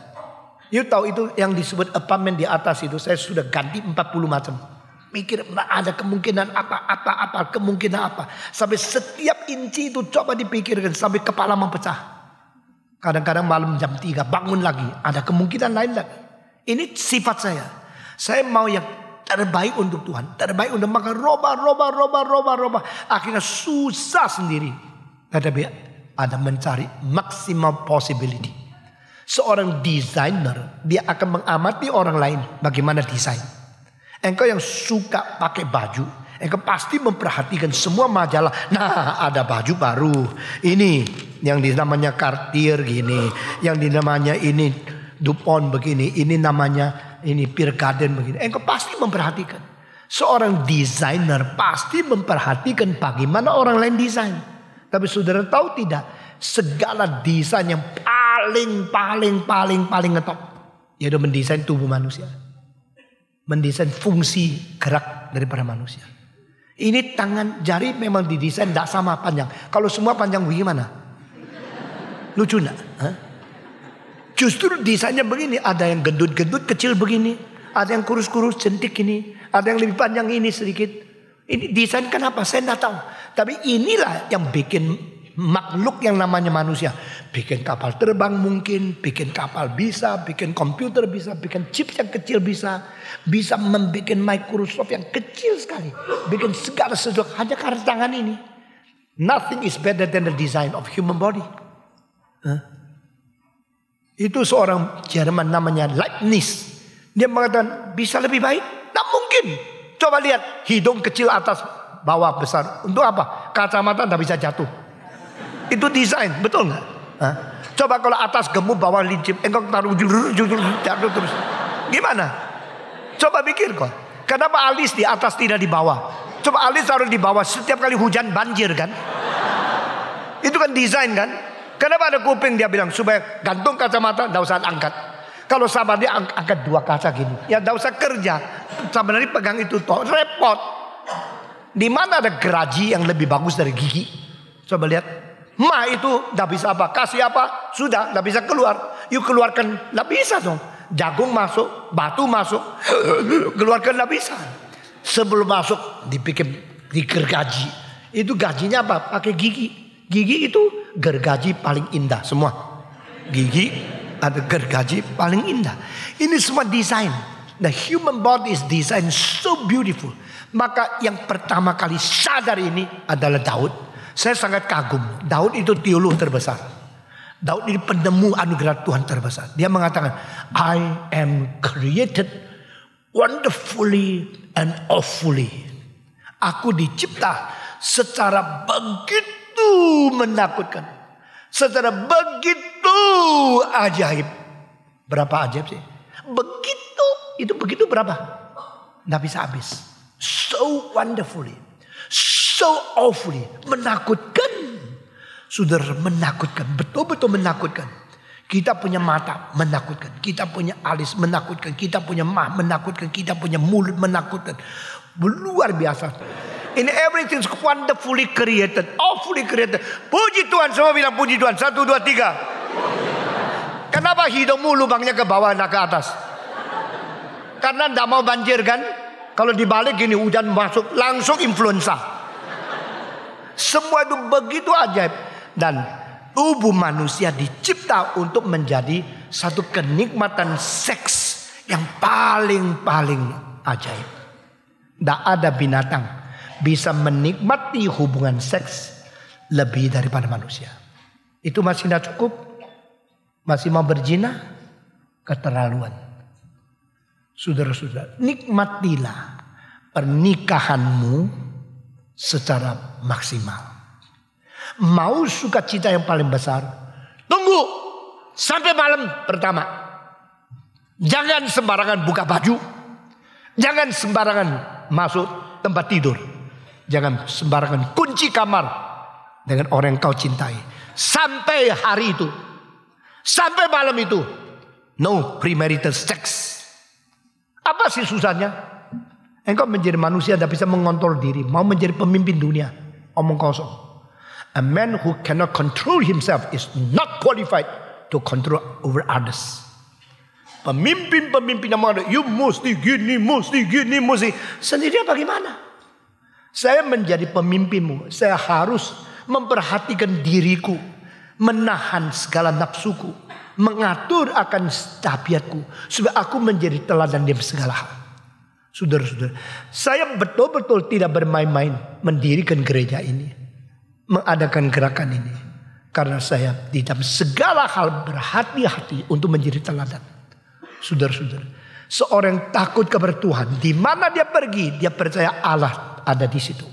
You tahu itu yang disebut apartemen di atas itu saya sudah ganti 40 macam. Mikir ada kemungkinan apa, kemungkinan apa. Sampai setiap inci itu coba dipikirkan sampai kepala mempecah. Kadang-kadang malam jam 3 bangun lagi, ada kemungkinan lain lagi. Ini sifat saya. Saya mau yang terbaik untuk Tuhan, terbaik untuk maka roba. Akhirnya susah sendiri. Tetapi ada mencari maksimal possibility. Seorang desainer, dia akan mengamati orang lain bagaimana desain. Engkau yang suka pakai baju, engkau pasti memperhatikan semua majalah. Nah, ada baju baru. Ini yang dinamanya Cartier gini, yang dinamanya ini Dupont begini, ini namanya ini Pierre Cardin begini. Engkau pasti memperhatikan. Seorang desainer pasti memperhatikan bagaimana orang lain desain. Tapi saudara tahu tidak, segala desain yang paling ngetop yaitu mendesain tubuh manusia, mendesain fungsi gerak daripada manusia. Ini tangan jari memang didesain tidak sama panjang. Kalau semua panjang bagaimana? Lucu enggak? Justru desainnya begini, ada yang gendut-gendut kecil begini, ada yang kurus-kurus cantik ini, ada yang lebih panjang ini sedikit. Ini desain kenapa? Saya tidak tahu. Tapi inilah yang bikin makhluk yang namanya manusia. Bikin kapal terbang mungkin, bikin kapal bisa, bikin komputer bisa, bikin chip yang kecil bisa. Bisa membuat Microsoft yang kecil sekali. Bikin segala sesuatu hanya karena tangan ini. Nothing is better than the design of human body. Itu seorang Jerman namanya Leibniz. Dia mengatakan bisa lebih baik? Tidak mungkin. Coba lihat hidung kecil atas bawah besar. Untuk apa? Kacamata tidak bisa jatuh. Itu desain, betul nggak? Coba kalau atas gemuk bawah lincip, engkau taruh jatuh terus. Gimana? Coba pikir kok. Kenapa alis di atas tidak di bawah? Coba alis taruh di bawah, setiap kali hujan banjir kan? Itu kan desain kan? Kenapa ada kuping dia bilang supaya gantung kacamata, tidak usah angkat. Kalau sahabat dia angkat 2 kaca gini, ya tidak usah kerja. Sebenarnya pegang itu toh repot. Di mana ada geraji yang lebih bagus dari gigi? Coba lihat. Ma itu tidak bisa apa, kasih apa, sudah tidak bisa keluar. Yuk keluarkan, tidak bisa dong. Jagung masuk, batu masuk, keluarkan tidak bisa. Sebelum masuk digergaji. Itu gajinya apa? Pakai gigi. Gigi itu gergaji paling indah semua. Gigi ada gergaji paling indah. Ini semua desain. The human body is designed so beautiful. Maka yang pertama kali sadar ini adalah Daud. Saya sangat kagum. Daud itu teolog terbesar. Daud ini penemu anugerah Tuhan terbesar. Dia mengatakan, I am created wonderfully and awfully. Aku dicipta secara begitu menakutkan. Secara begitu ajaib. Berapa ajaib sih? Begitu. Itu begitu berapa? Nggak bisa habis. So wonderfully. So awfully. Menakutkan. Saudara, menakutkan. Betul-betul menakutkan. Kita punya mata menakutkan. Kita punya alis menakutkan. Kita punya mah menakutkan. Kita punya mulut menakutkan. Luar biasa. In everything wonderfully created. Awfully created. Puji Tuhan. Semua bilang puji Tuhan. 1, 2, 3. Kenapa hidungmu lubangnya ke bawah dan ke atas? Karena tidak mau banjir kan? Kalau dibalik gini hujan masuk langsung influenza. Semua itu begitu ajaib. Dan tubuh manusia dicipta untuk menjadi satu kenikmatan seks yang paling ajaib. Tidak ada binatang bisa menikmati hubungan seks lebih daripada manusia. Itu masih tidak cukup. Masih mau berzina? Keterlaluan. Saudara-saudara, nikmatilah pernikahanmu secara maksimal. Mau sukacita yang paling besar, tunggu sampai malam pertama. Jangan sembarangan buka baju. Jangan sembarangan masuk tempat tidur. Jangan sembarangan kunci kamar dengan orang yang kau cintai. Sampai hari itu, sampai malam itu, no premarital sex. Apa sih susahnya? Engkau menjadi manusia tidak bisa mengontrol diri. Mau menjadi pemimpin dunia. Omong kosong. A man who cannot control himself is not qualified to control over others. Pemimpin-pemimpin yang mengatakan, you mesti gini, mesti. Sendirian bagaimana? Saya menjadi pemimpinmu. Saya harus memperhatikan diriku. Menahan segala nafsuku. Mengatur akan tabiatku. Supaya aku menjadi teladan dalam segala hal. Saudara-saudara, saya betul-betul tidak bermain-main mendirikan gereja ini. Mengadakan gerakan ini. Karena saya di dalam segala hal berhati-hati untuk menjadi teladan. Saudara-saudara, seorang yang takut kepada Tuhan, di mana dia pergi, dia percaya Allah ada di situ.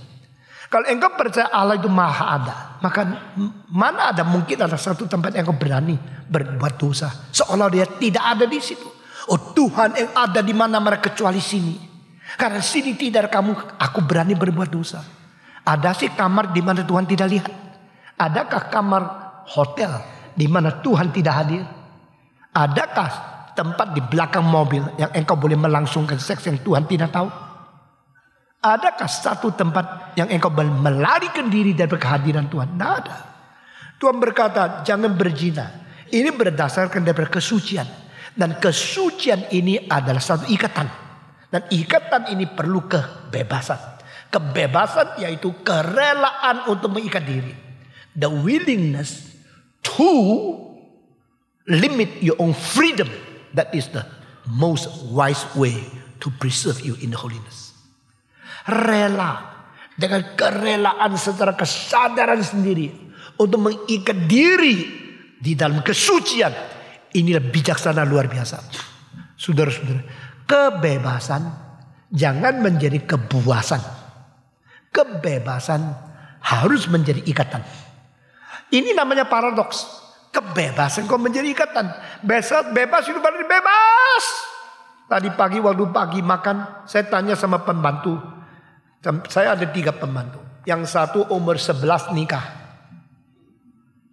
Kalau engkau percaya Allah itu maha ada, maka mana ada mungkin ada satu tempat yang engkau berani berbuat dosa, seolah dia tidak ada di situ. Oh Tuhan yang ada di mana mereka kecuali sini, karena sini tidak kamu, aku berani berbuat dosa. Ada sih kamar di mana Tuhan tidak lihat? Adakah kamar hotel di mana Tuhan tidak hadir? Adakah tempat di belakang mobil yang engkau boleh melangsungkan seks yang Tuhan tidak tahu? Adakah satu tempat yang engkau melarikan diri dari kehadiran Tuhan? Tidak ada. Tuhan berkata jangan berzina. Ini berdasarkan dari kesucian. Dan kesucian ini adalah satu ikatan. Dan ikatan ini perlu kebebasan. Kebebasan yaitu kerelaan untuk mengikat diri. The willingness to limit your own freedom. That is the most wise way to preserve you in the holiness. Rela dengan kerelaan secara kesadaran sendiri untuk mengikat diri di dalam kesucian. Inilah bijaksana luar biasa. Saudara-saudara, kebebasan jangan menjadi kepuasan. Kebebasan harus menjadi ikatan. Ini namanya paradoks. Kebebasan kok menjadi ikatan. Bebas itu berarti bebas. Tadi pagi waktu pagi makan, saya tanya sama pembantu. Saya ada 3 pembantu. Yang satu umur 11 nikah.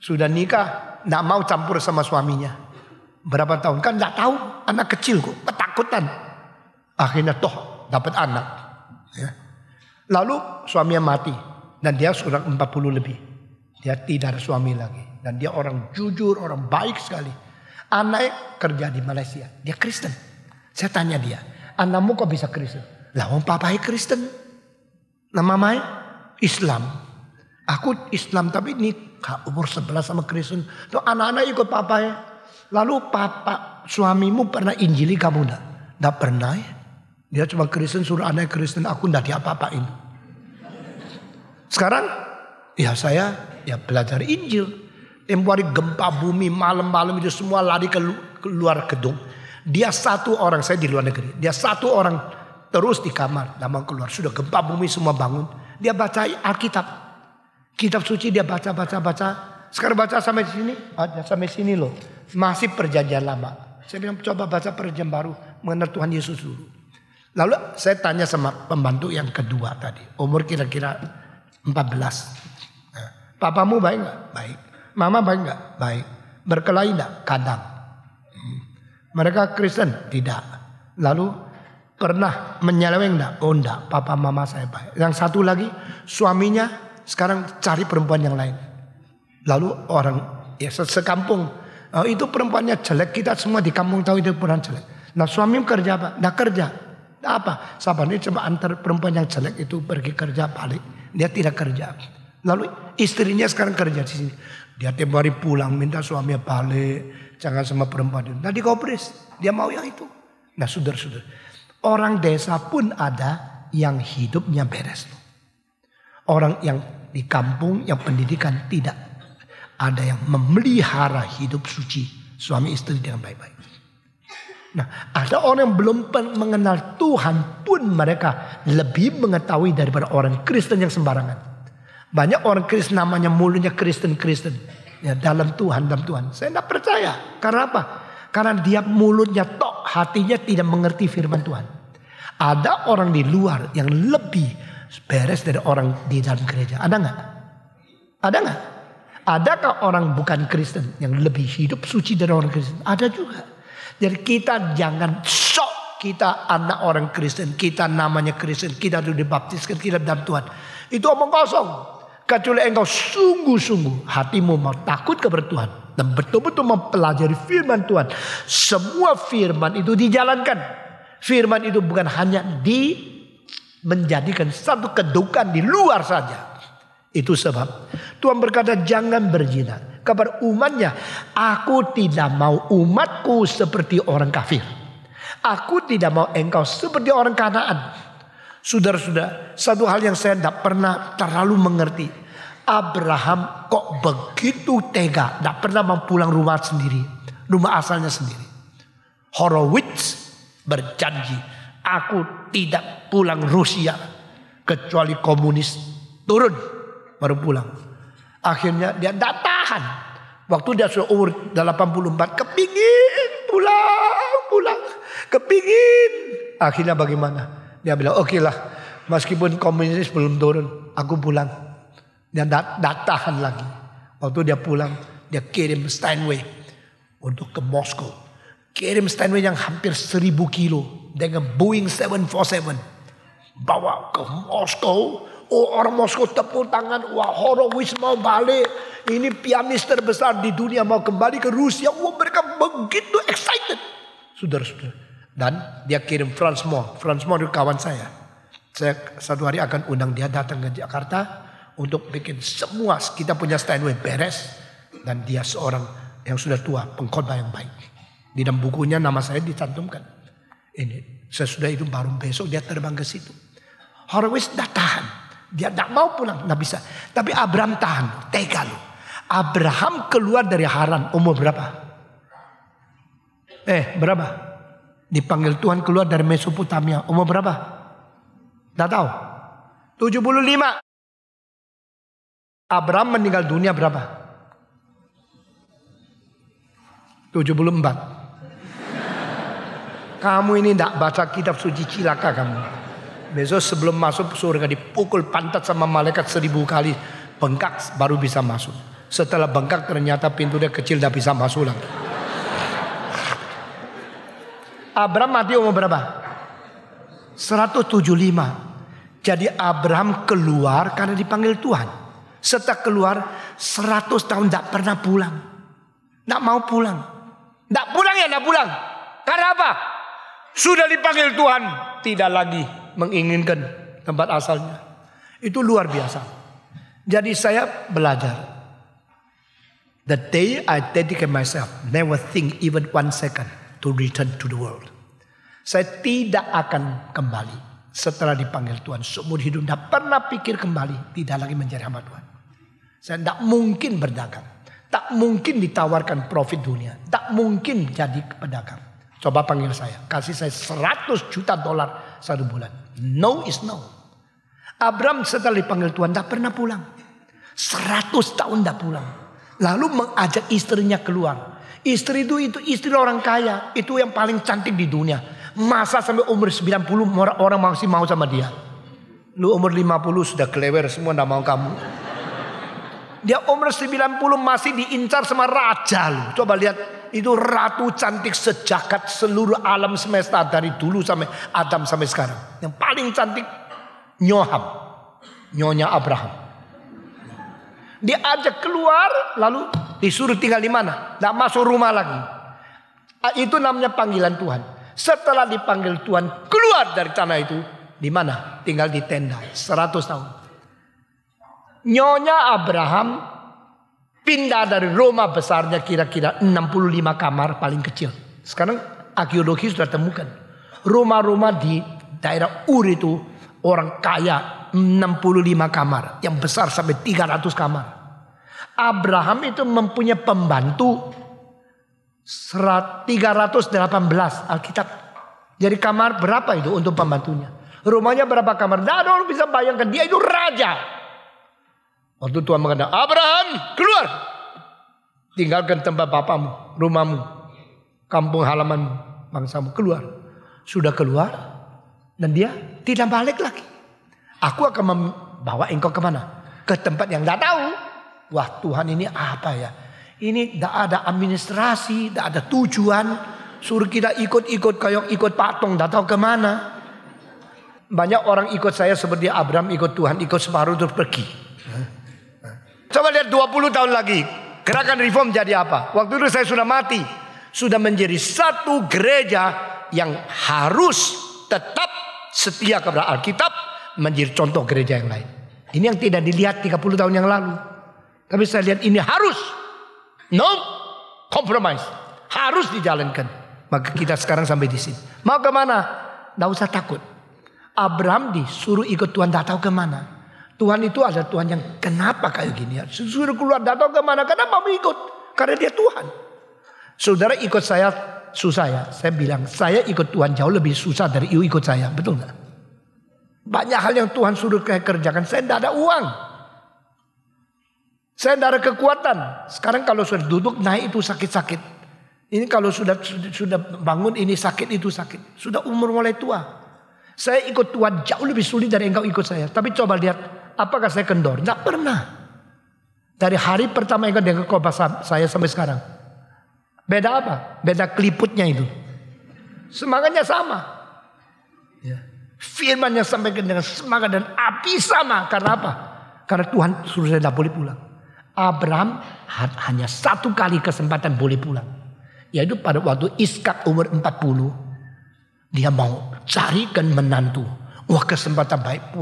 Sudah nikah, nggak mau campur sama suaminya. Berapa tahun? Kan nggak tahu, anak kecil kok, ketakutan. Akhirnya toh dapat anak. Ya. Lalu suaminya mati. Dan dia sudah 40 lebih. Dia tidak ada suami lagi. Dan dia orang jujur, orang baik sekali. Anaknya kerja di Malaysia. Dia Kristen. Saya tanya dia, anakmu kok bisa Kristen? Lah wong papai Kristen. Nah mamai Islam. Aku Islam tapi nikah umur 11 sama Kristen. Tuh anak-anak ikut papai. Lalu papa suamimu pernah injili kamu enggak? Enggak pernah ya. Dia cuma Kristen, suruh anaknya Kristen. Aku enggak diapa-apain. Sekarang ya saya belajar Injil. Tempoh hari gempa bumi malam-malam itu semua lari ke luar gedung. Dia satu orang, saya di luar negeri. Dia satu orang terus di kamar, lama keluar. Sudah gempa bumi semua bangun. Dia baca Alkitab. Kitab suci dia baca. Sekarang baca sampai sini, sampai sini loh. Masih perjanjian lama. Saya bilang coba baca perjanjian baru mengenal Tuhan Yesus dulu. Lalu saya tanya sama pembantu yang kedua tadi. Umur kira-kira 14. Nah, papamu baik gak? Baik. Mama baik gak? Baik. Berkelahi gak? Kadang. Mereka Kristen? Tidak. Lalu pernah menyeleweng enggak? Oh enggak, papa mama saya baik. Yang satu lagi suaminya sekarang cari perempuan yang lain. Lalu orang sekampung, itu perempuannya jelek, kita semua di kampung tahu itu perempuan jelek. Nah suami kerja apa? Enggak kerja. Enggak apa? Sabarnya coba antar perempuan yang jelek itu pergi kerja balik. Dia tidak kerja. Lalu istrinya sekarang kerja di sini. Dia tiap hari pulang minta suaminya balik. Jangan sama perempuan itu. Nah digobres. Dia mau yang itu. Nah saudara-saudara. Orang desa pun ada yang hidupnya beres. Orang yang di kampung yang pendidikan tidak. Ada yang memelihara hidup suci. Suami istri dengan baik-baik. Nah ada orang yang belum mengenal Tuhan pun mereka lebih mengetahui daripada orang Kristen yang sembarangan. Banyak orang Kristen namanya mulutnya Kristen. Ya, dalam Tuhan. Saya tidak percaya. Karena apa? Karena dia mulutnya tok, hatinya tidak mengerti firman Tuhan. Ada orang di luar yang lebih beres dari orang di dalam gereja. Ada nggak? Ada nggak? Adakah orang bukan Kristen yang lebih hidup suci dari orang Kristen? Ada juga. Jadi kita jangan sok kita anak orang Kristen, kita namanya Kristen, kita sudah dibaptiskan, kita dalam Tuhan. Itu omong kosong. Kecuali engkau sungguh-sungguh hatimu mau takut kepada Tuhan dan betul-betul mempelajari firman Tuhan. Semua firman itu dijalankan. Firman itu bukan hanya menjadikan satu kedudukan di luar saja. Itu sebab Tuhan berkata jangan berzina. Kepada umatnya, aku tidak mau umatku seperti orang kafir. Aku tidak mau engkau seperti orang Kanaan. Saudara-saudara, satu hal yang saya tidak pernah terlalu mengerti. Abraham kok begitu tega, tidak pernah mau pulang rumah sendiri. Rumah asalnya sendiri. Horowitz berjanji, aku tidak pulang Rusia. Kecuali komunis turun, baru pulang. Akhirnya dia tidak tahan. Waktu dia sudah umur 84, kepingin pulang. Kepingin. Akhirnya bagaimana? Dia bilang, oke lah, meskipun komunis belum turun, aku pulang. Dia tidak tahan lagi. Waktu dia pulang, dia kirim Steinway untuk ke Moskow. Kirim Steinway yang hampir 1000 kilo dengan Boeing 747. Bawa ke Moskow. Oh, orang Moskow tepuk tangan. Wah, Horowitz mau balik. Ini pianis terbesar di dunia mau kembali ke Rusia. Wah, mereka begitu excited. Saudara-saudara. Dan dia kirim Franz Mohr. Franz Mohr itu kawan saya. Saya satu hari akan undang dia datang ke Jakarta untuk bikin semua kita punya Steinway beres. Dan dia seorang yang sudah tua, pengkhotbah yang baik. Di dalam bukunya nama saya dicantumkan. Ini sesudah itu baru besok dia terbang ke situ. Horowitz tidak tahan. Dia tidak mau pulang, tidak bisa. Tapi Abraham tahan, tega loh. Abraham keluar dari Haran umur berapa? Berapa? Dipanggil Tuhan keluar dari Mesopotamia. Umur berapa? Tidak tahu. 75. Abraham meninggal dunia berapa? 74. Kamu ini tidak baca kitab suci, cilaka kamu. Besok sebelum masuk surga dipukul pantat sama malaikat 1000 kali. Bengkak baru bisa masuk. Setelah bengkak ternyata pintunya kecil, tidak bisa masuk lagi. Abraham mati umur berapa? 175. Jadi Abraham keluar karena dipanggil Tuhan. Setelah keluar 100 tahun tidak pernah pulang. Tidak mau pulang. Tidak pulang ya tidak pulang. Karena apa? Sudah dipanggil Tuhan. Tidak lagi menginginkan tempat asalnya. Itu luar biasa. Jadi saya belajar. The day I dedicate myself, never think even 1 second to return to the world. Saya tidak akan kembali setelah dipanggil Tuhan. Seumur hidup tidak pernah pikir kembali. Tidak lagi menjadi hamba Tuhan. Saya tidak mungkin berdagang. Tak mungkin ditawarkan profit dunia. Tak mungkin jadi pedagang. Coba panggil saya. Kasih saya $100 juta 1 bulan. No is no. Abraham setelah dipanggil Tuhan tidak pernah pulang. 100 tahun tidak pulang. Lalu mengajak istrinya keluar. Istri itu istri orang kaya. Itu yang paling cantik di dunia. Masa sampai umur 90 orang masih mau sama dia. Lu umur 50 sudah kelewer semua, tidak mau kamu. Dia umur 90 masih diincar sama raja lu. Coba lihat. Itu ratu cantik sejagat seluruh alam semesta. Dari dulu sampai Adam sampai sekarang. Yang paling cantik Nyoham. Nyonya Abraham. Diajak keluar. Lalu disuruh tinggal di mana? Tidak masuk rumah lagi. Itu namanya panggilan Tuhan. Setelah dipanggil Tuhan keluar dari tanah itu. Di mana? Tinggal di tenda 100 tahun. Nyonya Abraham pindah dari Roma besarnya kira-kira 65 kamar paling kecil. Sekarang arkeologi sudah temukan. Rumah-rumah di daerah Ur itu orang kaya 65 kamar. Yang besar sampai 300 kamar. Abraham itu mempunyai pembantu 318 Alkitab. Jadi kamar berapa itu untuk pembantunya? Rumahnya berapa kamar? Tidak ada orang bisa bayangkan. Dia itu raja. Waktu Tuhan mengatakan, Abraham keluar. Tinggalkan tempat bapamu, rumahmu, kampung halamanmu, bangsamu. Keluar. Sudah keluar. Dan dia tidak balik lagi. Aku akan membawa engkau kemana? Ke tempat yang tidak tahu. Wah, Tuhan ini apa ya? Ini tidak ada administrasi, tidak ada tujuan. Suruh kita ikut-ikut kayak ikut patung, tidak tahu kemana. Banyak orang ikut saya seperti Abraham ikut Tuhan, ikut separuh terus pergi. Coba lihat 20 tahun lagi. Gerakan reform jadi apa? Waktu itu saya sudah mati. Sudah menjadi satu gereja yang harus tetap setia kepada Alkitab. Menjadi contoh gereja yang lain. Ini yang tidak dilihat 30 tahun yang lalu. Tapi saya lihat ini harus. No compromise. Harus dijalankan. Maka kita sekarang sampai di sini. Mau kemana? Tidak usah takut. Abraham disuruh ikut Tuhan. Tidak tahu kemana. Tuhan itu adalah Tuhan yang kenapa kayak gini ya. Suruh keluar datang kemana. Kenapa mau ikut? Karena dia Tuhan. Saudara ikut saya susah ya. Saya bilang saya ikut Tuhan jauh lebih susah dari ikut saya. Betul gak? Banyak hal yang Tuhan suruh saya kerjakan. Saya tidak ada uang. Saya tidak ada kekuatan. Sekarang kalau sudah duduk naik itu sakit-sakit. Ini kalau sudah bangun ini sakit itu sakit. Sudah umur mulai tua. Saya ikut Tuhan jauh lebih sulit dari engkau ikut saya. Tapi coba lihat. Apakah saya kendor? Tidak pernah. Dari hari pertama engkau dengan khotbah saya sampai sekarang. Beda apa? Beda keliputnya itu. Semangatnya sama. Ya. Firman yang sampaikan dengan semangat dan api sama. Karena apa? Karena Tuhan suruh saya tidak boleh pulang. Abraham hanya satu kali kesempatan boleh pulang. Yaitu pada waktu Ishak umur 40. Dia mau carikan menantu. Wah, kesempatan baik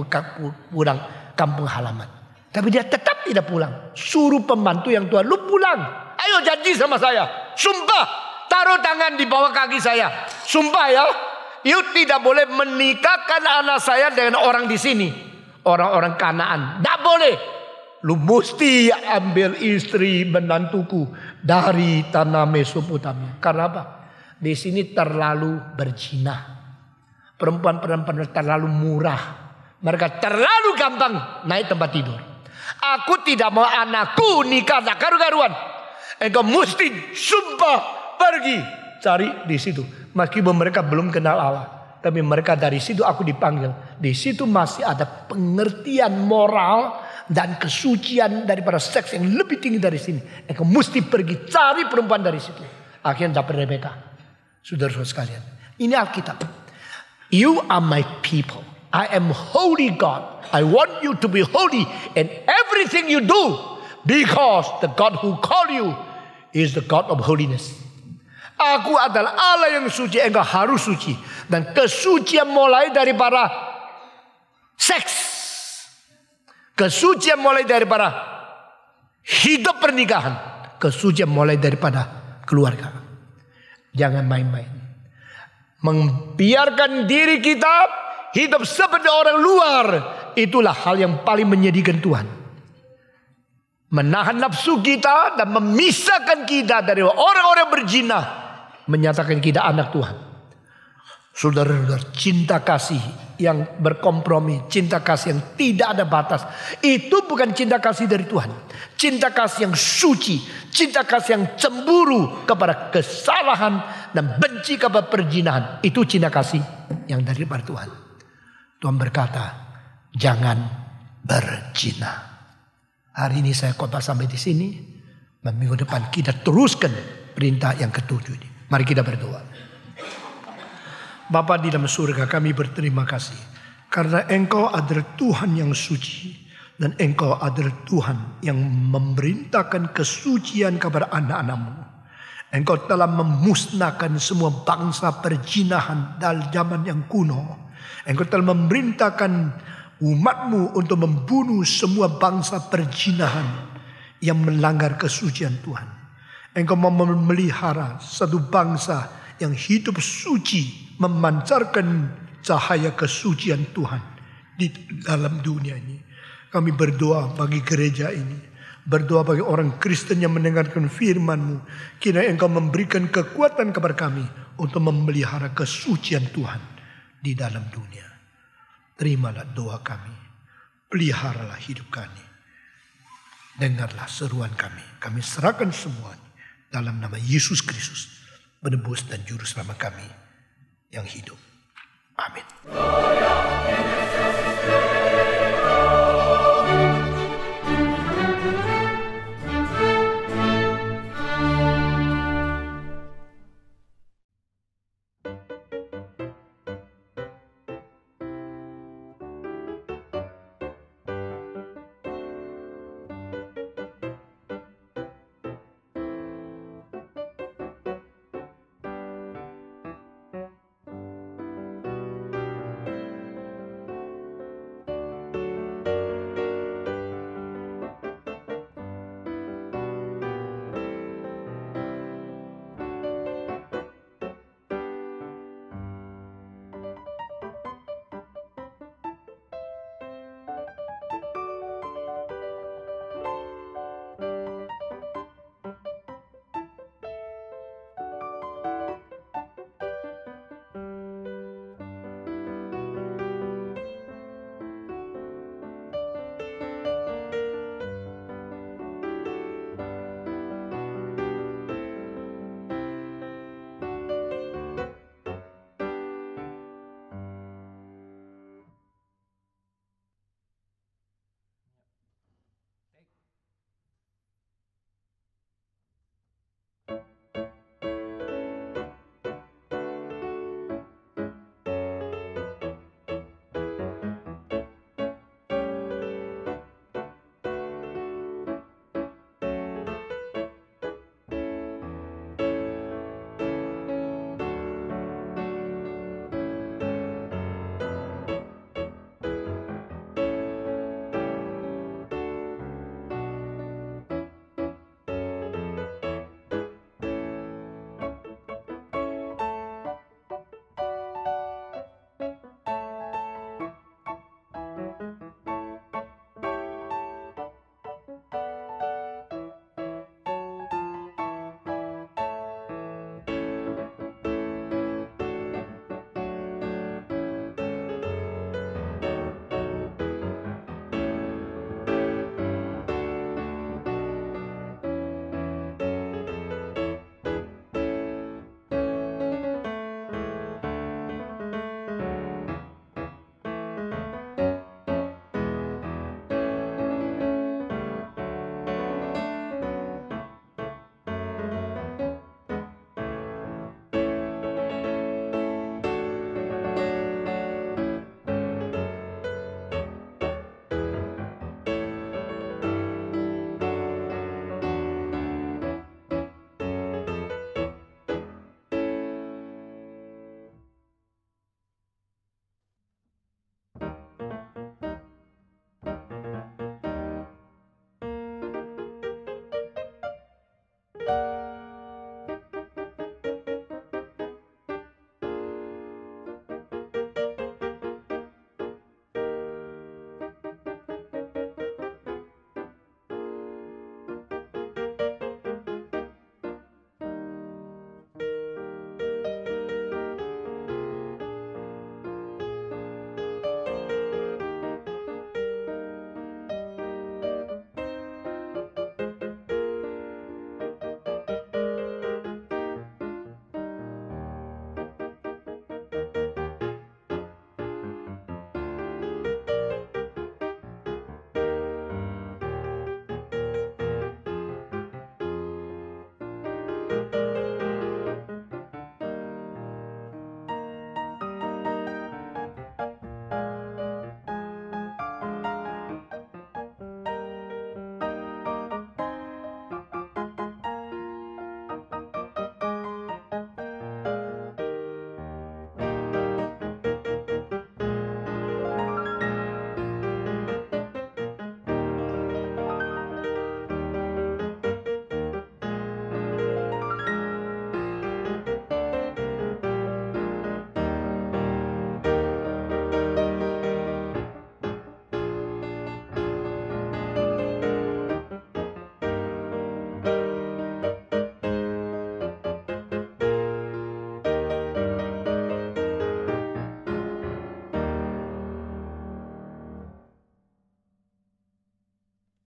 pulang kampung halaman. Tapi dia tetap tidak pulang. Suruh pembantu yang tua, lu pulang. Ayo janji sama saya. Sumpah. Taruh tangan di bawah kaki saya. Sumpah ya. You tidak boleh menikahkan anak saya dengan orang di sini. Orang-orang Kanaan. Tidak boleh. Lu mesti ambil istri menantuku dari tanah Mesopotamia. Karena apa? Di sini terlalu berzina. Perempuan-perempuan terlalu murah. Mereka terlalu gampang naik tempat tidur. Aku tidak mau anakku nikah tak karu-karuan. Engkau mesti sumpah pergi. cari di situ. Meskipun mereka belum kenal Allah, tapi mereka dari situ aku dipanggil. Di situ masih ada pengertian moral dan kesucian daripada seks yang lebih tinggi dari sini. Engkau mesti pergi cari perempuan dari situ. Akhirnya dapat Rebeka. Saudara-saudara sekalian, ini Alkitab. You are my people. I am holy God. I want you to be holy in everything you do, because the God who called you is the God of holiness. Aku adalah Allah yang suci, engkau harus suci. Dan kesucian mulai daripada seks. Kesucian mulai daripada hidup pernikahan. Kesucian mulai daripada keluarga. Jangan main-main. Membiarkan diri kita hidup seperti orang luar, itulah hal yang paling menyedihkan Tuhan. Menahan nafsu kita dan memisahkan kita dari orang-orang berzina, menyatakan kita anak Tuhan. Saudara-saudara, cinta kasih yang berkompromi, cinta kasih yang tidak ada batas, itu bukan cinta kasih dari Tuhan. Cinta kasih yang suci, cinta kasih yang cemburu kepada kesalahan dan benci kepada perzinahan, itu cinta kasih yang daripada Tuhan. Tuhan berkata, jangan berzina. Hari ini saya khotbah sampai di sini. Dan minggu depan kita teruskan perintah yang ketujuh ini. Mari kita berdoa. Bapa di dalam surga, kami berterima kasih karena Engkau adalah Tuhan yang suci, dan Engkau adalah Tuhan yang memerintahkan kesucian kepada anak-anak-Mu. Engkau telah memusnahkan semua bangsa perzinahan dalam zaman yang kuno. Engkau telah memerintahkan umat-Mu untuk membunuh semua bangsa perzinahan yang melanggar kesucian Tuhan. Engkau mau memelihara satu bangsa yang hidup suci, memancarkan cahaya kesucian Tuhan di dalam dunia ini. Kami berdoa bagi gereja ini, berdoa bagi orang Kristen yang mendengarkan firman-Mu. Kiranya Engkau memberikan kekuatan kepada kami untuk memelihara kesucian Tuhan di dalam dunia. Terimalah doa kami, peliharalah hidup kami, dengarlah seruan kami. Kami serahkan semuanya dalam nama Yesus Kristus, penebus dan juru selamat kami yang hidup. Amin.